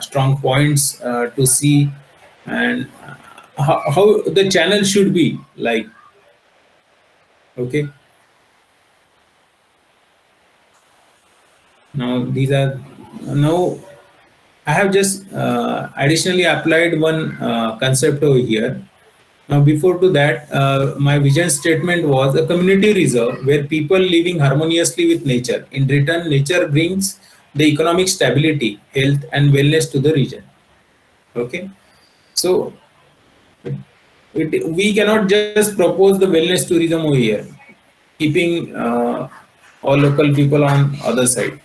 S2: strong points to see, and how the channel should be like. Okay, now these are now I have just additionally applied one concept over here. Now before to that, my vision statement was a community reserve where people living harmoniously with nature. In return, nature brings the economic stability, health, and wellness to the region. Okay, so we cannot just propose the wellness tourism over here, keeping all local people on other side.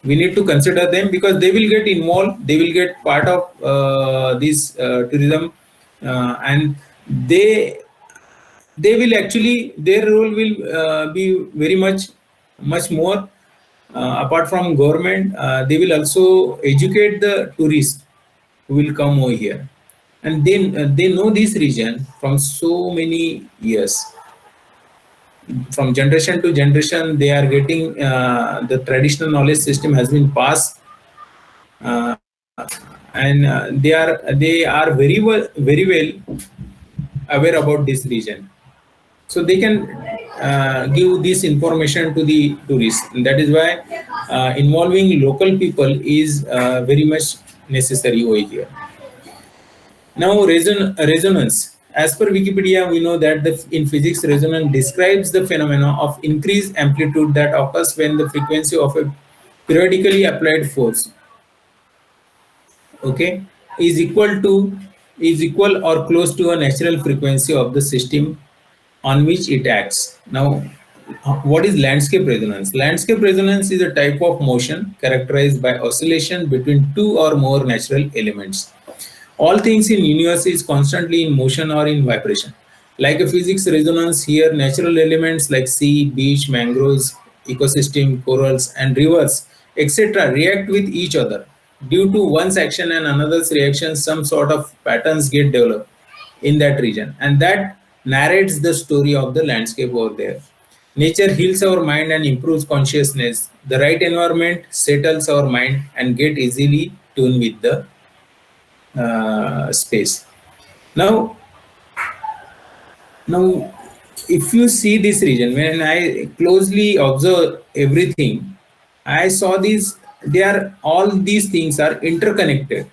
S2: We need to consider them because they will get involved, they will get part of this tourism, and they they will actually their role will be very much more. Apart from government, they will also educate the tourists who will come over here, and then they know this region from so many years. From generation to generation they are getting the traditional knowledge system has been passed, uh, and they are very well aware about this region, so they can give this information to the tourists. And that is why involving local people is very much necessary over here. Now, resonance. as per Wikipedia, we know that in physics, resonance describes the phenomena of increased amplitude that occurs when the frequency of a periodically applied force, okay, is equal or close to a natural frequency of the system on which it acts. Now, what is landscape resonance? Landscape resonance is a type of motion characterized by oscillation between two or more natural elements. All things in universe is constantly in motion or in vibration. Like a physics resonance here, natural elements like sea, beach, mangroves, ecosystem, corals, and rivers, etc., react with each other. Due to one's action and another's reaction, some sort of patterns get developed in that region, and that narrates the story of the landscape over there. Nature heals our mind and improves consciousness. The right environment settles our mind and get easily tuned with the space. Now, now, if you see this region, when I closely observe everything, I saw these. They are all these things are interconnected,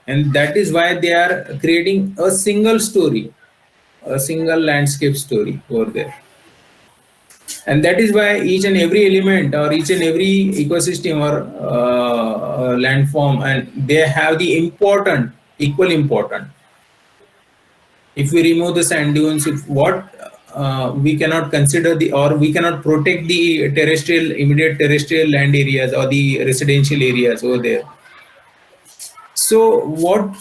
S2: and that is why they are creating a single story, a single landscape story over there. And that is why each and every element or each and every ecosystem or landform, and they have the equal important. If we remove the sand dunes, if what we cannot consider or we cannot protect the immediate terrestrial land areas or the residential areas over there. So what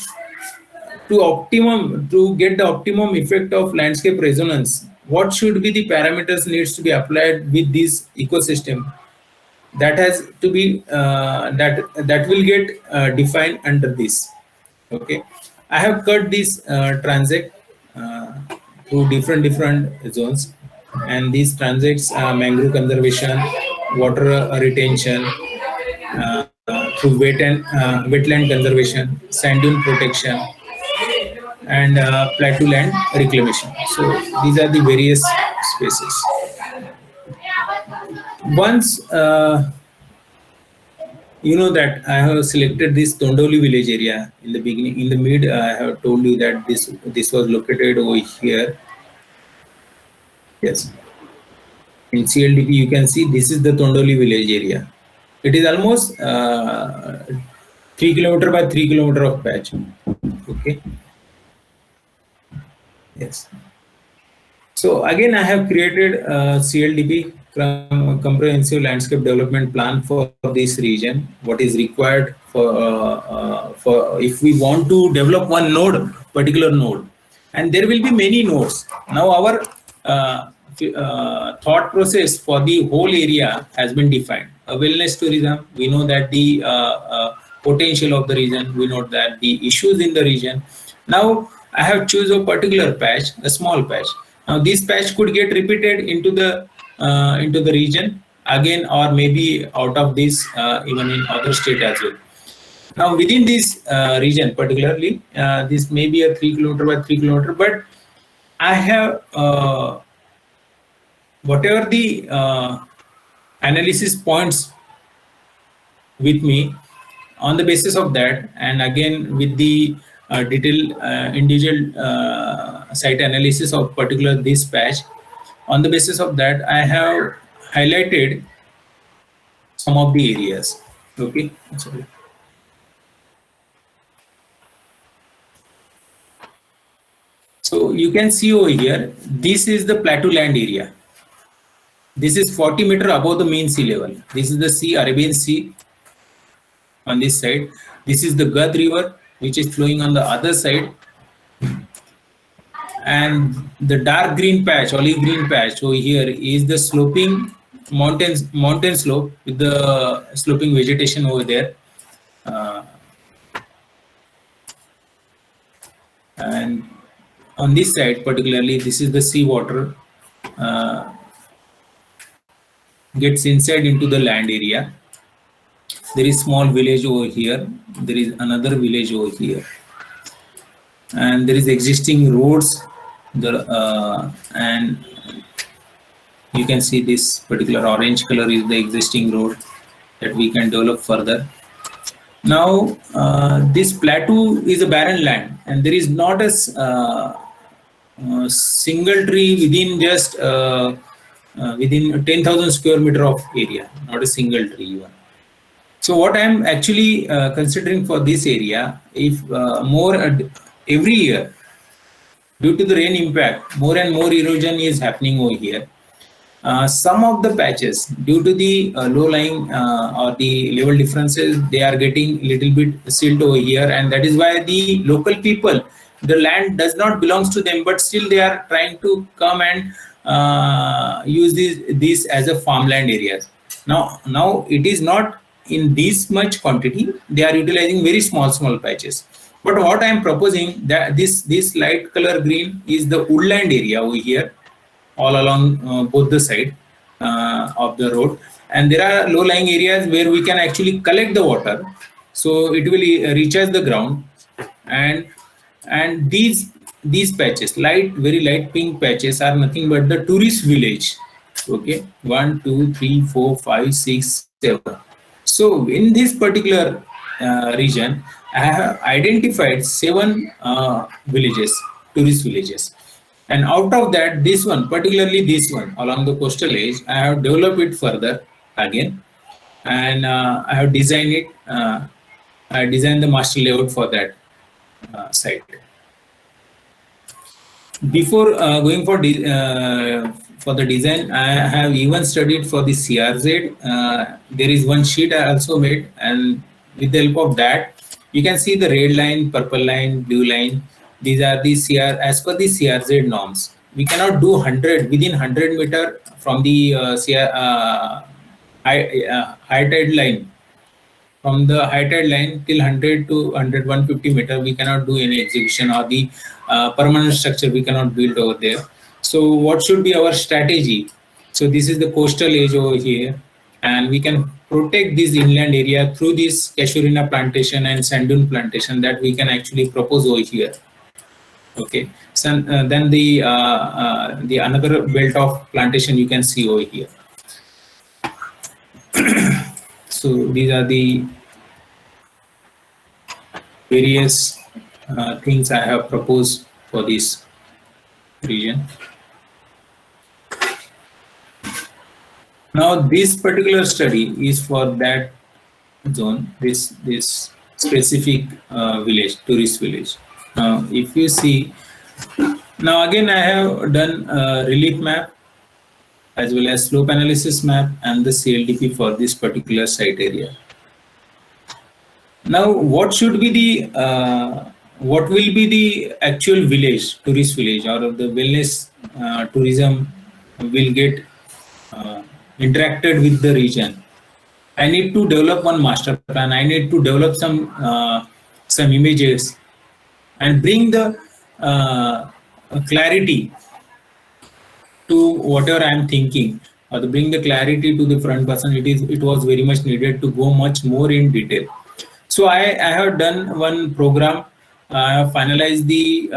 S2: to get the optimum effect of landscape resonance, what should be the parameters needs to be applied with this ecosystem? That has to be that will get defined under this. Okay, I have cut this transect through different zones, and these transects mangrove conservation, water retention, through wetland conservation, sand dune protection, and plateau land reclamation. So these are the various spaces. Once you know that I have selected this Tondoli village area in the beginning. In the mid, I have told you that this was located over here. Yes. In CLDP, you can see this is the Tondoli village area. It is almost 3 kilometer by 3 kilometer of patch. Okay. Yes. So again, I have created CLDP, comprehensive landscape development plan for this region. What is required for if we want to develop one particular node, and there will be many nodes. Now our thought process for the whole area has been defined. A wellness tourism, we know that the potential of the region, we know that the issues in the region. Now I have choose a particular patch, a small patch. Now this patch could get repeated into the region again, or maybe out of this even in other state as well. Now within this region particularly, this may be a 3 kilometer by 3 kilometer, but I have whatever the analysis points with me. On the basis of that, and again with the detailed individual site analysis of particular this patch, on the basis of that, I have highlighted some of the areas. Okay, sorry. So you can see over here, this is the plateau land area. This is 40 meters above the mean sea level. This is the sea, Arabian Sea on this side. This is the Gad River, which is flowing on the other side. And the dark green patch, olive green patch over here is the sloping mountain slope with the sloping vegetation over there. And on this side particularly, this is the sea water gets inside into the land area. There is small village over here. There is another village over here, and there is existing roads. And you can see this particular orange color is the existing road that we can develop further. Now this plateau is a barren land, and there is not a single tree within just within 10,000 square meter of area, not a single tree even. So what I am actually considering for this area, if more every year due to the rain impact, more and more erosion is happening over here. Some of the patches, due to the low lying or the level differences, they are getting little bit silt over here, and that is why the local people, the land does not belongs to them, but still they are trying to come and use this as a farmland areas. Now it is not in this much quantity. They are utilizing very small patches. But what I am proposing, that this light color green is the woodland area over here, all along both the side of the road, and there are low lying areas where we can actually collect the water, so it will recharge the ground. And these patches, very light pink patches, are nothing but the tourist village. Okay, 1 2 3 4 5 6 7. So in this particular region, I have identified 7 villages, tourist villages. And out of that, this one, particularly this one along the coastal edge, I have developed it further again, and I have designed it. I designed the master layout for that site. Before going for the design, I have even studied for the CRZ. There is one sheet I also made, and with the help of that, you can see the red line, purple line, blue line. These are the as per the CRZ norms. We cannot do 100 within 100 meter from the high tide line. From the high tide line till 100 to 150 meter, we cannot do any exhibition, or the permanent structure we cannot build over there. So what should be our strategy? So this is the coastal edge over here, and we can protect this inland area through this casuarina plantation and sand dune plantation that we can actually propose over here. Okay, so then the another belt of plantation you can see over here. So these are the various things I have proposed for this region. Now this particular study is for that zone, this specific village, tourist village. Now if you see, now again I have done a relief map as well as slope analysis map and the CLDP for this particular site area. Now what should be the what will be the actual village, tourist village, or the wellness tourism will get interacted with the region? I need to develop one master plan. I need to develop some images and bring the clarity to whatever I am thinking, or to bring the clarity to the front person. It was very much needed to go much more in detail. So I have done one program. I have finalized the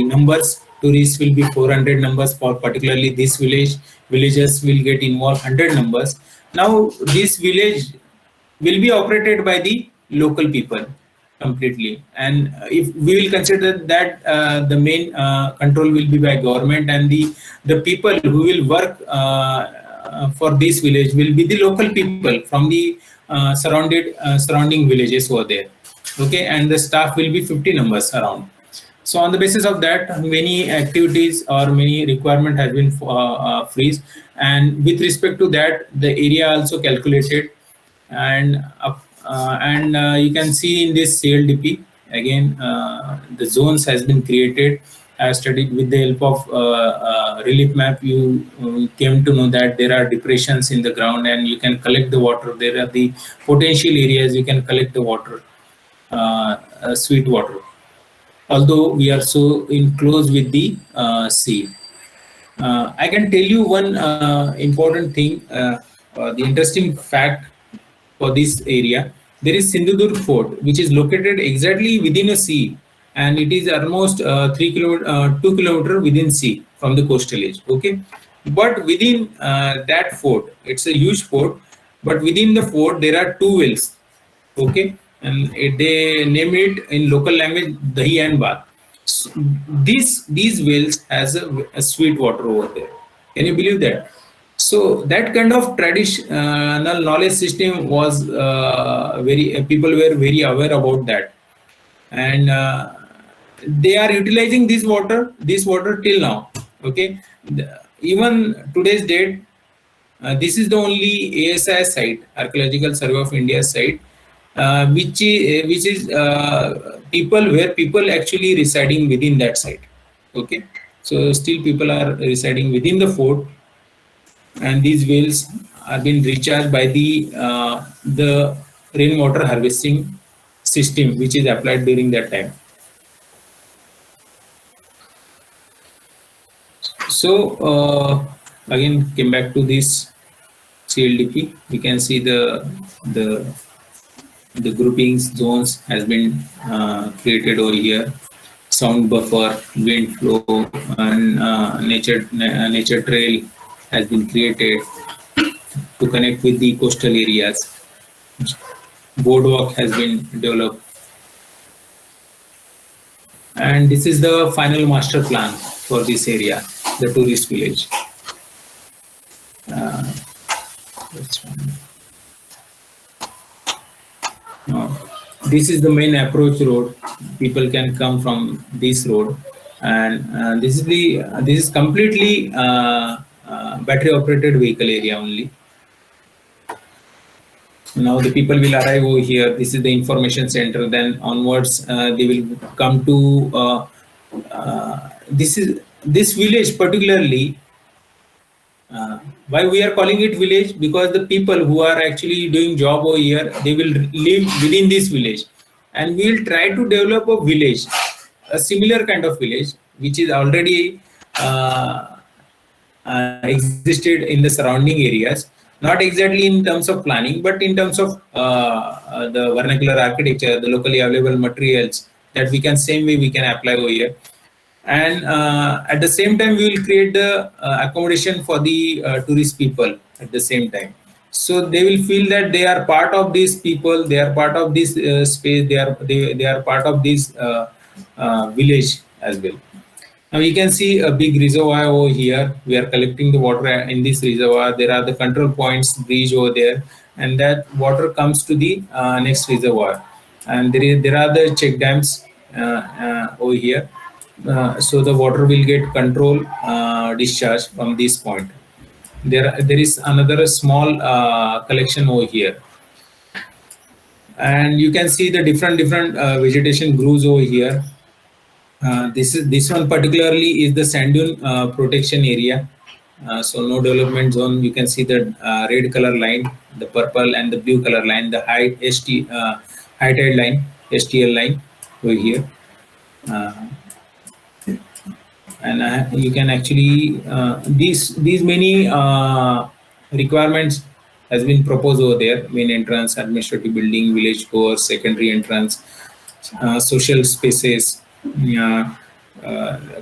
S2: numbers. Tourists will be 400 numbers for particularly this village. Villagers will get involved 100 numbers. Now this village will be operated by the local people completely, and if we will consider that the main control will be by government, and the people who will work for this village will be the local people from the surrounding villages over there. Okay, and the staff will be 50 numbers around. So on the basis of that, many activities or many requirement has been freezed, and with respect to that, the area also calculated, and you can see in this CLDP again the zones has been created. I studied with the help of relief map. You came to know that there are depressions in the ground, and you can collect the water. There are the potential areas you can collect the water, sweet water. Although we are so in close with the sea. I can tell you one important thing, the interesting fact for this area. There is Sindhudurg Fort, which is located exactly within a sea, and it is almost 2 kilometer within sea from the coastal edge. Okay, but within that fort, it's a huge fort, but within the fort there are 2 wells. Okay, and they name it in local language Dahi and Bath. These wells has a sweet water over there. Can you believe that? So that kind of traditional knowledge system was very people were very aware about that, and they are utilizing this water till now. Okay, even today's date, this is the only ASI site, Archaeological Survey of India site, which is people where people actually residing within that site. Okay, so still people are residing within the fort, and these wells are being recharged by the rainwater harvesting system, which is applied during that time. So again, came back to this CLDP. We can see the the groupings zones has been created over here. Sound buffer, wind flow, and nature trail has been created to connect with the coastal areas. Boardwalk has been developed, and this is the final master plan for this area, the tourist village. That's one. This is the main approach road. People can come from this road, and this is completely battery operated vehicle area only. Now the people will arrive over here. This is the information center. Then onwards, they will come to this village particularly. Why we are calling it village? Because the people who are actually doing job over here, they will live within this village, and we will try to develop a village, a similar kind of village, which is already existed in the surrounding areas. Not exactly in terms of planning, but in terms of the vernacular architecture, the locally available materials that we can same way we can apply over here. And at the same time, we will create the accommodation for the tourist people at the same time. So they will feel that they are part of these people, they are part of this space, they are part of this village as well. Now you can see a big reservoir over here. We are collecting the water in this reservoir. There are the control points, bridge over there, and that water comes to the next reservoir. And there are the check dams over here. So the water will get control discharge from this point. There is another small collection over here, and you can see the different vegetation grows over here. This one particularly is the sand dune protection area. So no development zone. You can see the red color line, the purple and the blue color line, the high tide line, STL line over here. And you can actually these many requirements has been proposed over there: main entrance, administrative building, village core, secondary entrance, social spaces,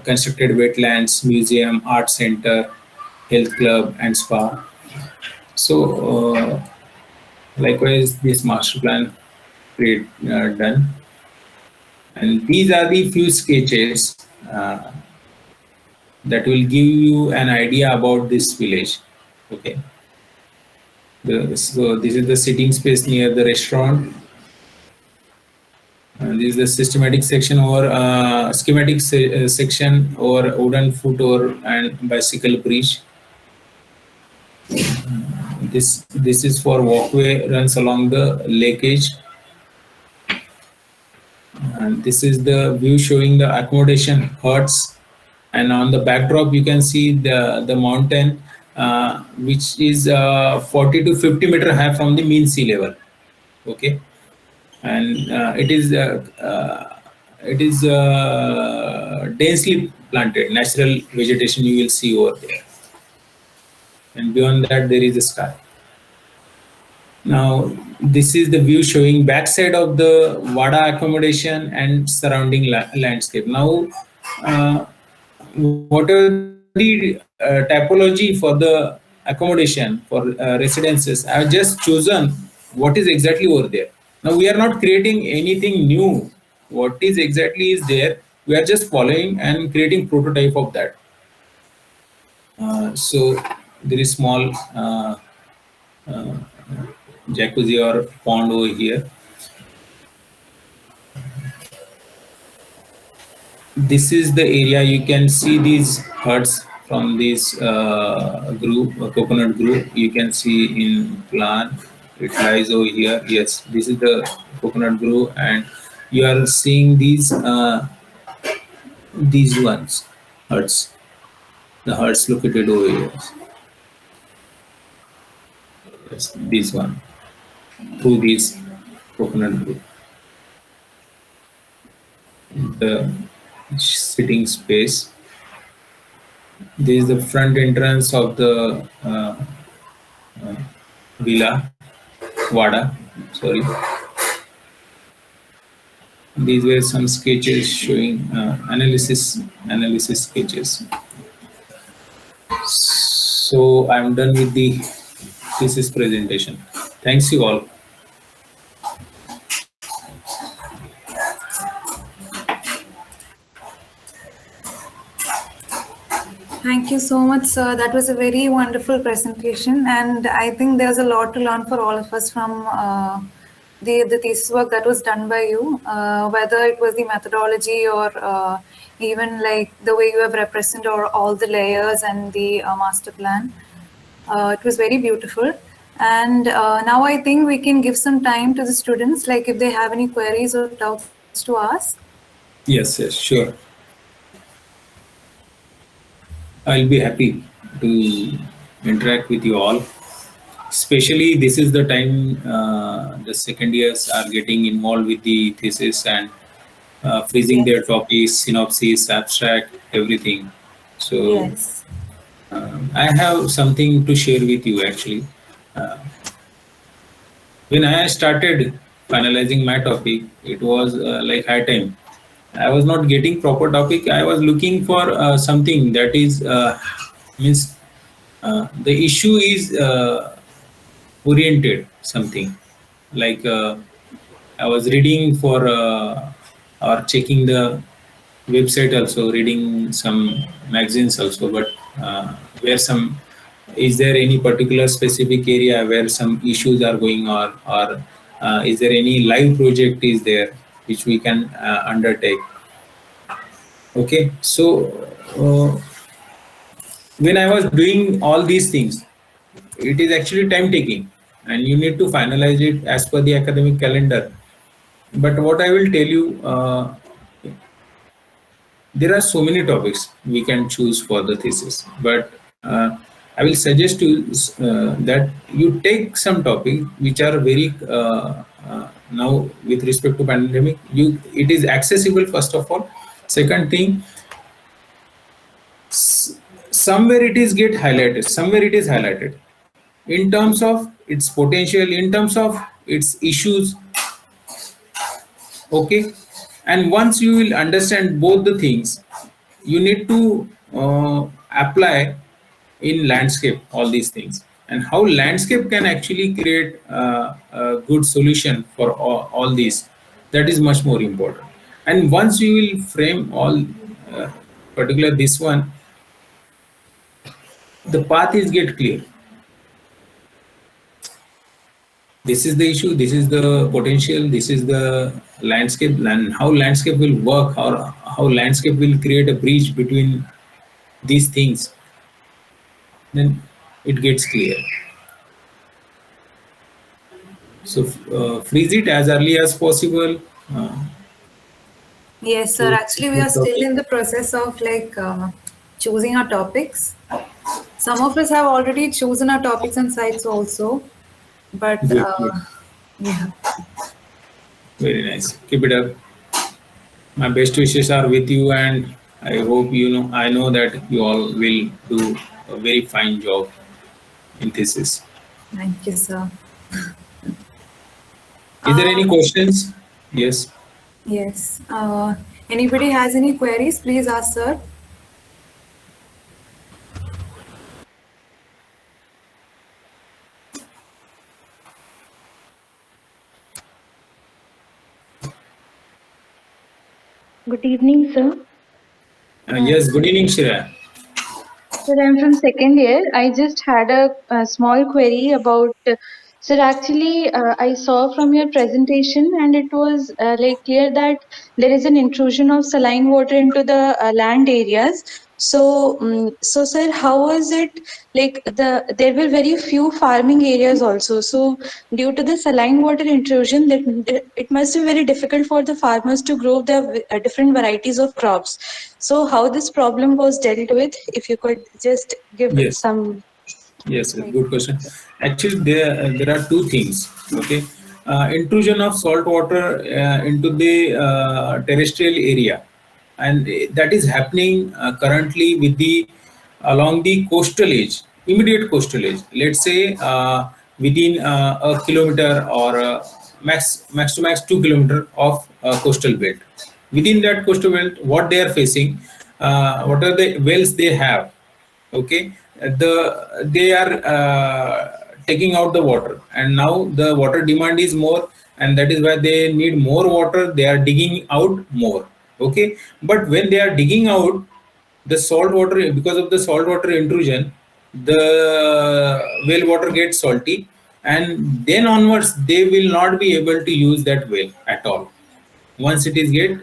S2: constructed wetlands, museum, art center, health club, and spa. So likewise, this master plan done, and these are the few sketches that will give you an idea about this village. Okay. So this is the sitting space near the restaurant. And this is the systematic section or schematic section or wooden foot or and bicycle bridge. This is for walkway runs along the lake edge. And this is the view showing the accommodation huts. And on the backdrop, you can see the mountain, which is 40 to 50 meter high from the mean sea level. Okay, and it is densely planted, natural vegetation you will see over there. And beyond that, there is a sky. Now, this is the view showing backside of the Wada accommodation and surrounding landscape. Now, whatever the typology for the accommodation for residences, I have just chosen what is exactly over there. Now we are not creating anything new. What is exactly is there, We are just following and creating prototype of that. So there is small jacuzzi or pond over here. This is the area. You can see these huts from this group, coconut group. You can see in plan. It lies over here. Yes, this is the coconut grove, and you are seeing these ones huts. The huts located over here. Yes, this one through this coconut grove. The sitting space. This is the front entrance of the villa, Vada. Sorry. These were some sketches showing analysis sketches. So I'm done with the thesis presentation. Thanks you all.
S1: Thank you so much, sir. That was a very wonderful presentation, and I think there's a lot to learn for all of us from the thesis work that was done by you, whether it was the methodology or even like the way you have represented or all the layers and the master plan. It was very beautiful. And now I think we can give some time to the students, like if they have any queries or doubts to ask.
S2: Yes, sure. I'll be happy to interact with you all. Especially, this is the time the second years are getting involved with the thesis and freezing their topics, synopsis, abstract, everything. So
S1: Yes.
S2: I have something to share with you actually. Uh, when I started finalizing my topic, it was like high time. I was not getting proper topic. I was looking for something that is means the issue is oriented something like I was reading for or checking the website also, reading some magazines also, but where some is there any particular specific area where some issues are going on, or is there any live project is there which we can undertake. Okay, so when I was doing all these things, it is actually time taking and you need to finalize it as per the academic calendar. But what I will tell you, there are so many topics we can choose for the thesis, but I will suggest you that you take some topic which are very now with respect to pandemic, you it is accessible first of all. Second thing, somewhere it is get highlighted, somewhere it is highlighted in terms of its potential, in terms of its issues. Okay, and once you will understand both the things, you need to apply in landscape all these things, and how landscape can actually create a good solution for all these, that is much more important. And once you will frame all particular this one, the path is get clear. This is the issue, this is the potential, this is the landscape, and how landscape will work, or how landscape will create a bridge between these things, then it gets clear. So freeze it as early as possible.
S1: Yes, sir.
S2: Choose
S1: Actually, we
S2: good
S1: are still
S2: topic.
S1: in the process of like choosing our topics. Some of us have already chosen our topics and sites also, but
S2: Good, good.
S1: yeah.
S2: Very nice, keep it up. My best wishes are with you, and I hope you know, I know that you all will do a very fine job in thesis.
S1: Thank you, sir.
S2: Is there any
S1: Uh,
S2: questions? Yes.
S1: yes. Anybody has any queries? Please ask, sir.
S3: Good evening, sir.
S2: Yes, good evening, Shreya.
S3: Sir, I'm from second year. I just had a small query about, sir, actually, I saw from your presentation and it was like clear that there is an intrusion of saline water into the land areas. So, sir, how was it like there were very few farming areas also. So, due to the saline water intrusion, that it must be very difficult for the farmers to grow the different varieties of crops. So, how this problem was dealt with, if you could just give
S2: Yes.
S3: some
S2: Yes,
S3: like.
S2: good question. Actually, there are two things. Okay, intrusion of salt water into the terrestrial area, and that is happening currently with the along the coastal edge, immediate coastal edge. Let's say within a kilometer or max to max 2 kilometer of coastal belt. Within that coastal belt, what they are facing, what are the wells they have, okay, they are taking out the water, and now the water demand is more, and that is why they need more water, they are digging out more. Okay, but when they are digging out the salt water, because of the salt water intrusion, the well water gets salty, and then onwards they will not be able to use that well at all once it is get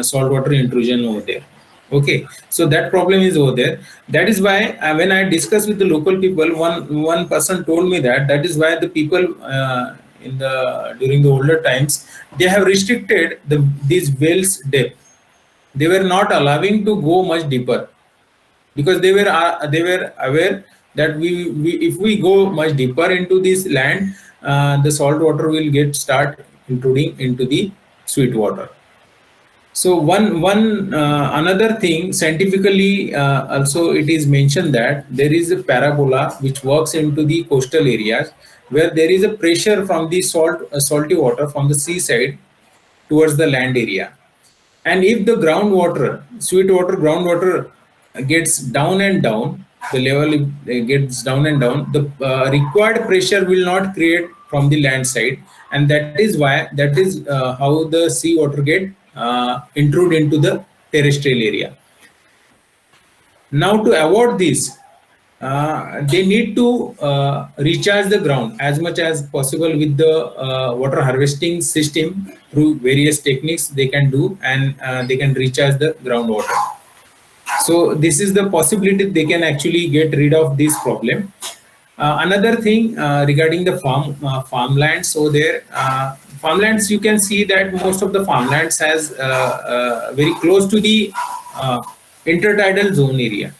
S2: saltwater intrusion over there. Okay, so that problem is over there. That is why when I discussed with the local people, one person told me that that is why the people in the during the older times, they have restricted these wells depth. They were not allowing to go much deeper, because they were aware that we if we go much deeper into this land, the salt water will get start intruding into the sweet water. So one another thing scientifically, also it is mentioned that there is a parabola which works into the coastal areas, where there is a pressure from the salty water from the seaside towards the land area. And if the groundwater, sweet water, groundwater gets down and down, the level gets down and down, the required pressure will not create from the land side, and that is how the sea water get intrude into the terrestrial area. Now, to avoid this, they need to recharge the ground as much as possible with the water harvesting system. Through various techniques they can do, and they can recharge the groundwater. So this is the possibility they can actually get rid of this problem. Another thing regarding the farmlands, so there farmlands, you can see that most of the farmlands has very close to the uh, intertidal zone area,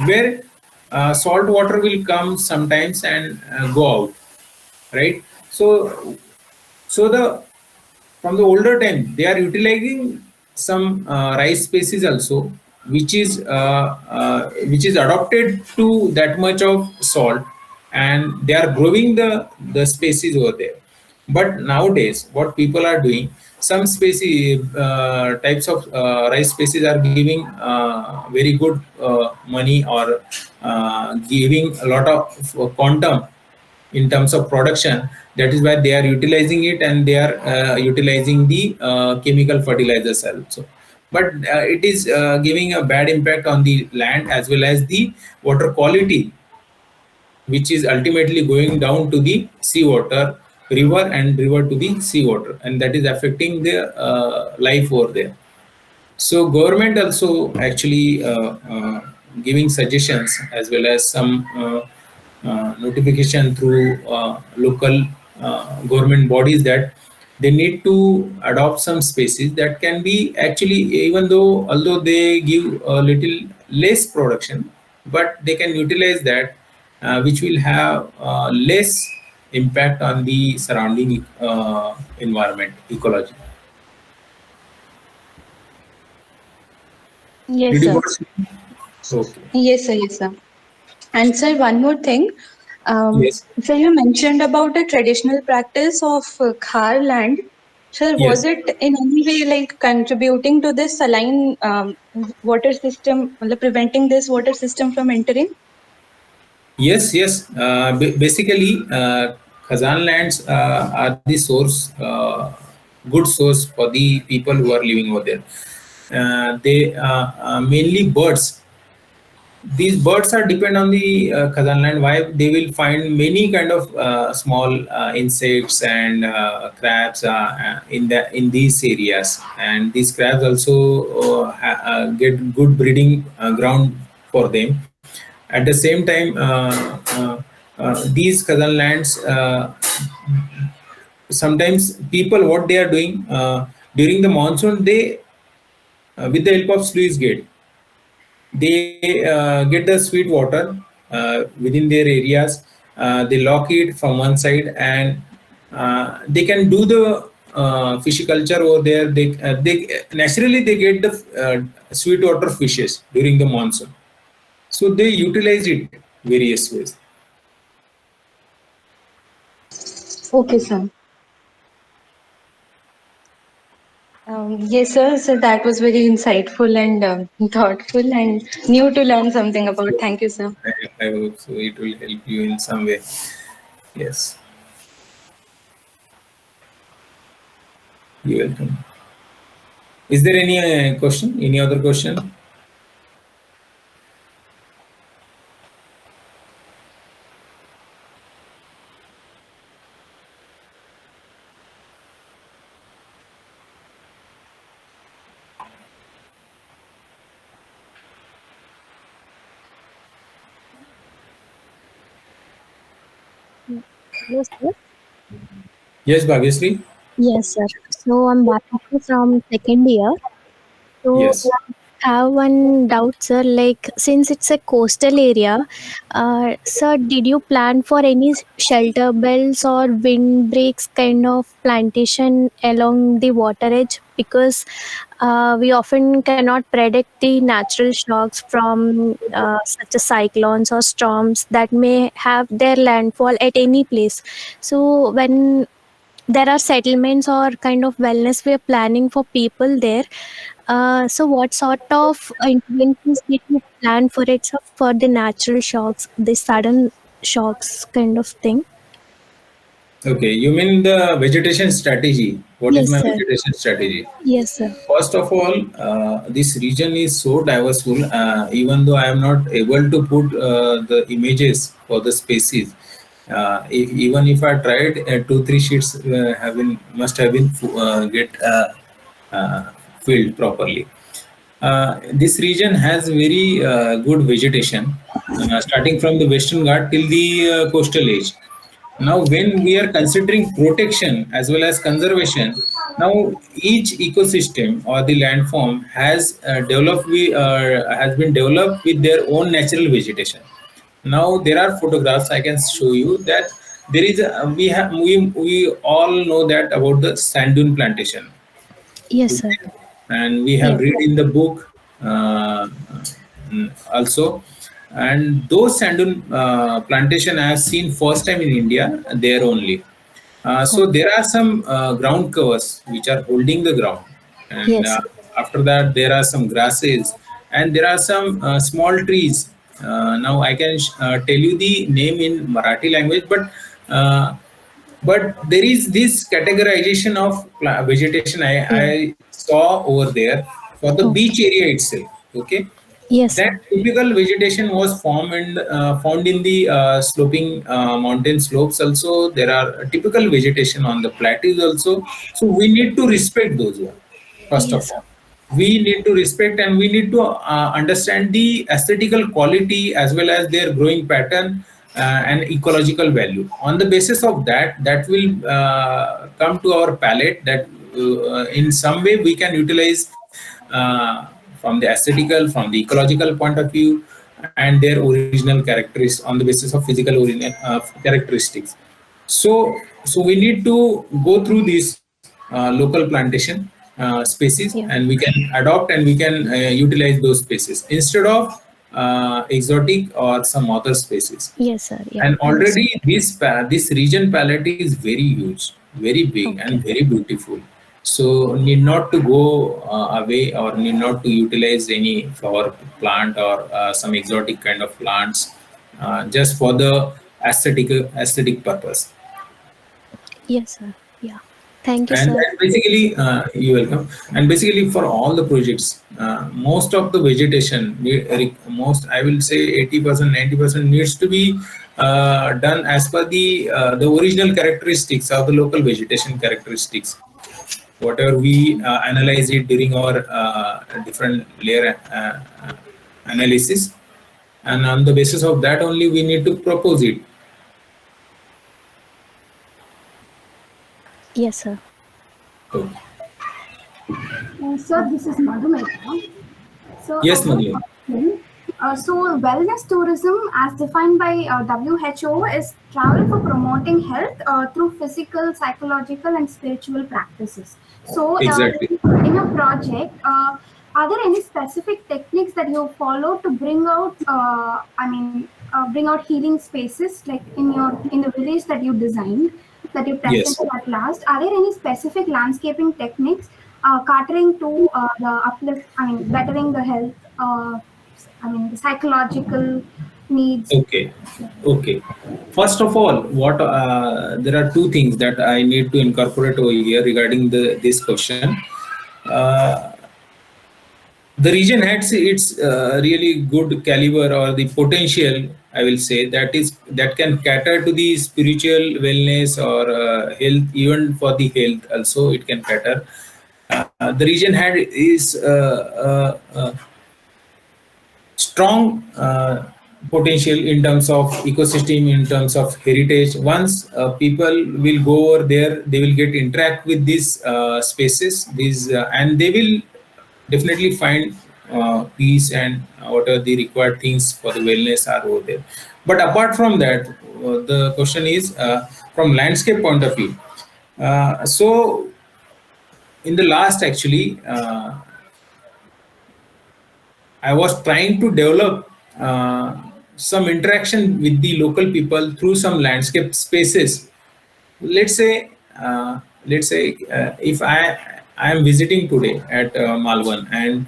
S2: where salt water will come sometimes and go out, right? So the from the older time they are utilizing some rice species also, which is adapted to that much of salt, and they are growing the species over there. But nowadays what people are doing, some species types of rice species are giving very good money, or giving a lot of quantum in terms of production. That is why they are utilizing it, and they are utilizing the chemical fertilizers also. But it is giving a bad impact on the land as well as the water quality, which is ultimately going down to the seawater, river, and river to the seawater, and that is affecting the life over there. So government also actually giving suggestions as well as some notification through local government bodies, that they need to adopt some species that can be actually, even though although they give a little less production, but they can utilize that, which will have less impact on the surrounding environment ecology.
S3: Yes,
S2: Did you
S3: sir.
S2: got? Okay.
S3: Yes, sir. Yes, sir. And sir, one more thing.
S2: Yes.
S3: So you mentioned about a traditional practice of khar land. Sir, was
S2: Yes.
S3: it in any way like contributing to this saline water system, like preventing this water system from entering?
S2: Yes, yes. Basically, Khazan lands are the source good source for the people who are living over there. They mainly birds. These birds are depend on the Khazan land. Why they will find many kind of small insects and crabs in these areas, and these crabs also get good breeding ground for them. At the same time, these Khazan lands, sometimes people what they are doing during the monsoon, they with the help of sluice gate, they get the sweet water within their areas. They lock it from one side, and they can do the fishiculture over there. They naturally they get the sweet water fishes during the monsoon, so they utilize it various ways.
S5: Okay, sir. Yes, sir. So that was very insightful and thoughtful and new to learn something about.
S2: So
S5: Thank you, sir.
S2: I hope so it will help you in some way. Yes, you're welcome. Is there any question? Any other question?
S6: Hello, sir.
S2: Yes, Bhagyasri?
S6: Yes, sir. So I'm Bharati from second year. So
S2: Yes.
S6: I have one doubt, sir. Like, since it's a coastal area, sir, did you plan for any shelter belts or windbreaks kind of plantation along the water edge? Because we often cannot predict the natural shocks from such as cyclones or storms that may have their landfall at any place. So when there are settlements or kind of wellness we are planning for people there, so what sort of interventions did you plan for it, sir, for the natural shocks, the sudden shocks kind of thing?
S2: Okay, you mean the vegetation strategy? What is
S6: Yes,
S2: my
S6: sir.
S2: vegetation strategy?
S6: Yes, sir.
S2: First of all, this region is so diverse. Even though I am not able to put the images for the species, even if I tried, two three sheets have been must have been get uh, filled properly. This region has very good vegetation, starting from the Western Ghat till the coastal edge. Now, when we are considering protection as well as conservation, now each ecosystem or the landform has has been developed with their own natural vegetation. Now, there are photographs I can show you that there is we all know that about the sand dune plantation.
S6: Yes, sir.
S2: Okay. And we have
S6: Yes.
S2: read in the book also, and those sandun plantation I have seen first time in India there only. So
S6: Oh,
S2: there are some ground covers which are holding the ground, and
S6: yes, sir.
S2: after that there are some grasses, and there are some small trees. Now I can tell you the name in Marathi language, uh, but there is this categorization of vegetation
S6: Yeah.
S2: I saw over there for the beach
S6: Okay.
S2: area itself. Okay,
S6: Yes,
S2: that
S6: sir.
S2: typical vegetation was found in the sloping mountain slopes. Also, there are typical vegetation on the plateaus also. So we need to respect those ones. First of
S6: Yes, sir.
S2: all, we need to respect, and we need to understand the aesthetical quality as well as their growing pattern and ecological value. On the basis of that, that will come to our palette that in some way we can utilize from the aesthetical, from the ecological point of view, and their original characteristics on the basis of physical characteristics. So we need to go through these local plantation species, and
S6: Yeah.
S2: we can adopt and we can utilize those species instead of exotic or some other species.
S6: Yes, sir. Yeah.
S2: And
S6: Understood.
S2: already this region palette is very huge, very big, and
S6: Okay.
S2: very beautiful. So need not to go away, or need not to utilize any flower plant or some exotic kind of plants just for the aesthetic purpose.
S6: Yes, sir. Yeah. Thank you, sir.
S2: And basically, you're welcome. And basically, for all the projects, most of the vegetation, most I will say 80%, 90% needs to be done as per the original characteristics of the local vegetation characteristics. Whatever we analyze it during our different layer analysis, and on the basis of that only we need to propose it.
S6: Yes, sir.
S2: Okay.
S7: Sir, this is Madhumita. So,
S2: Yes, Madhu.
S7: so wellness tourism, as defined by WHO, is travel for promoting health through physical, psychological, and spiritual practices. So,
S2: Exactly.
S7: in your project, are there any specific techniques that you follow to bring out? Bring out healing spaces, like in the village that you designed, that you
S2: Yes.
S7: presented at last. Are there any specific landscaping techniques catering to the uplift? Bettering the health. The psychological needs.
S2: Okay. Okay. First of all, what there are two things that I need to incorporate over here regarding this question. The region has its really good caliber or the potential, I will say, that can cater to the spiritual wellness or health, even for the health also it can cater. The region is strong potential in terms of ecosystem, in terms of heritage. Once people will go over there, they will get interact with these spaces, and they will definitely find peace and what are the required things for the wellness are over there. But apart from that, the question is from landscape point of view. So in the last, actually, I was trying to develop some interaction with the local people through some landscape spaces. Let's say, if I am visiting today at Malvan, and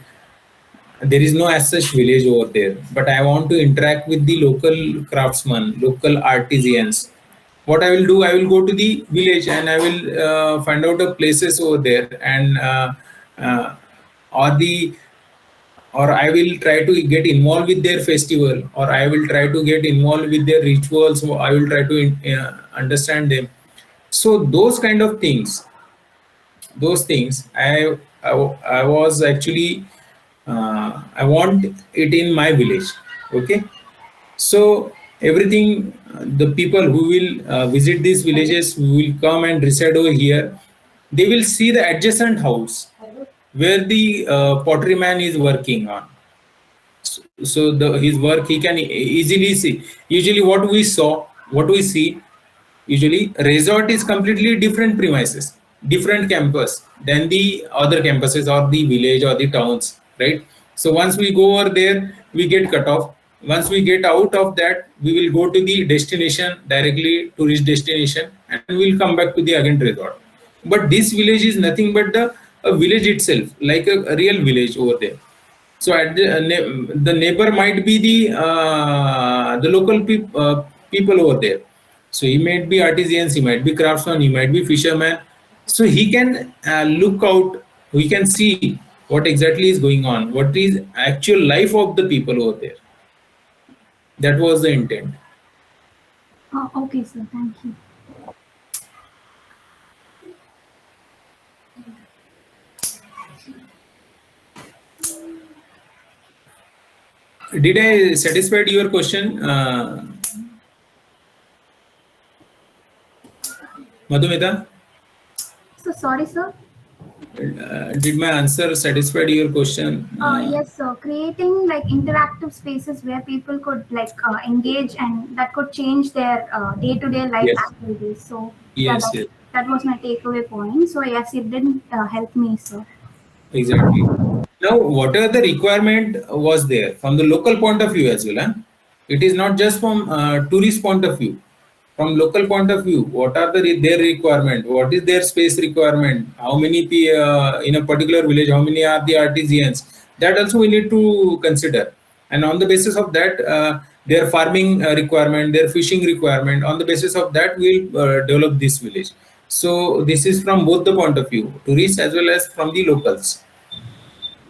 S2: there is no as such village over there, but I want to interact with the local craftsmen, local artisans. What I will do, I will go to the village and I will find out the places over there, and uh, or the or I will try to get involved with their festival, or I will try to get involved with their rituals, or I will try to understand them. So those things, I was actually I want it in my village. Okay, so everything, the people who will visit these villages, who will come and reside over here, they will see the adjacent house where the pottery man is working on. So his work he can easily see. Usually, what we see, usually resort is completely different premises, different campus than the other campuses or the village or the towns, right? So once we go over there, we get cut off. Once we get out of that, we will go to the destination directly, tourist destination, and we'll come back to the again resort. But this village is nothing but a village itself, like a real village over there. So at the neighbor might be the local people over there. So he might be artisans, he might be craftsman, he might be fisherman. So he can look out, we can see what exactly is going on, what is actual life of the people over there. That was the intent.
S7: Okay, sir. Thank you.
S2: Did I satisfy your question, Madhumita?
S7: So sorry, sir.
S2: Did my answer satisfied your question?
S7: Yes, sir. Creating like interactive spaces where people could engage and that could change their day-to-day life
S2: Yes.
S7: activities. So
S2: Yes, yes.
S7: that was my takeaway point. So yes, it didn't help me, sir.
S2: Exactly. Now, whatever the requirement was there from the local point of view as well, it is not just from tourist point of view. From local point of view, what are their requirement? What is their space requirement? How many in a particular village? How many are the artisans? That also we need to consider. And on the basis of that, their farming requirement, their fishing requirement. On the basis of that, we'll develop this village. So this is from both the point of view, tourists as well as from the locals.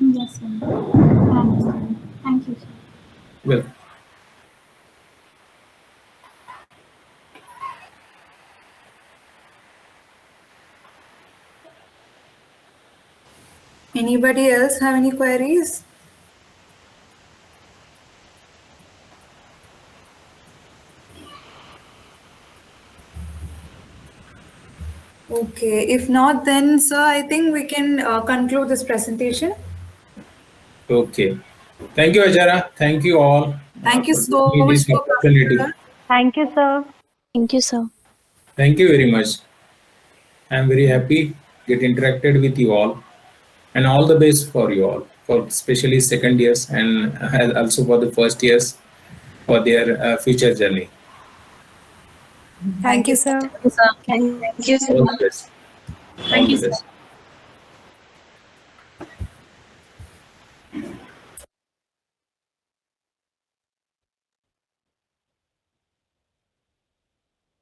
S7: Yes, sir. I understand. Thank you, sir.
S2: Well,
S1: Anybody else have any queries? Okay, if not, then sir, I think we can conclude this presentation.
S2: okay. Thank you, Hajara. Thank you all
S1: Thank you
S2: for
S1: so
S2: giving me
S1: much
S2: this
S1: for coming,
S2: opportunity.
S1: sir.
S5: Thank you, sir.
S6: Thank you, sir.
S2: Thank you very much. I'm very happy get interacted with you all, and all the best for you all, for especially second years and also for the first years for their future journey.
S1: Thank you, sir.
S5: Thank you, sir.
S2: All the best. All
S6: Thank you,
S2: the
S6: sir.
S2: best.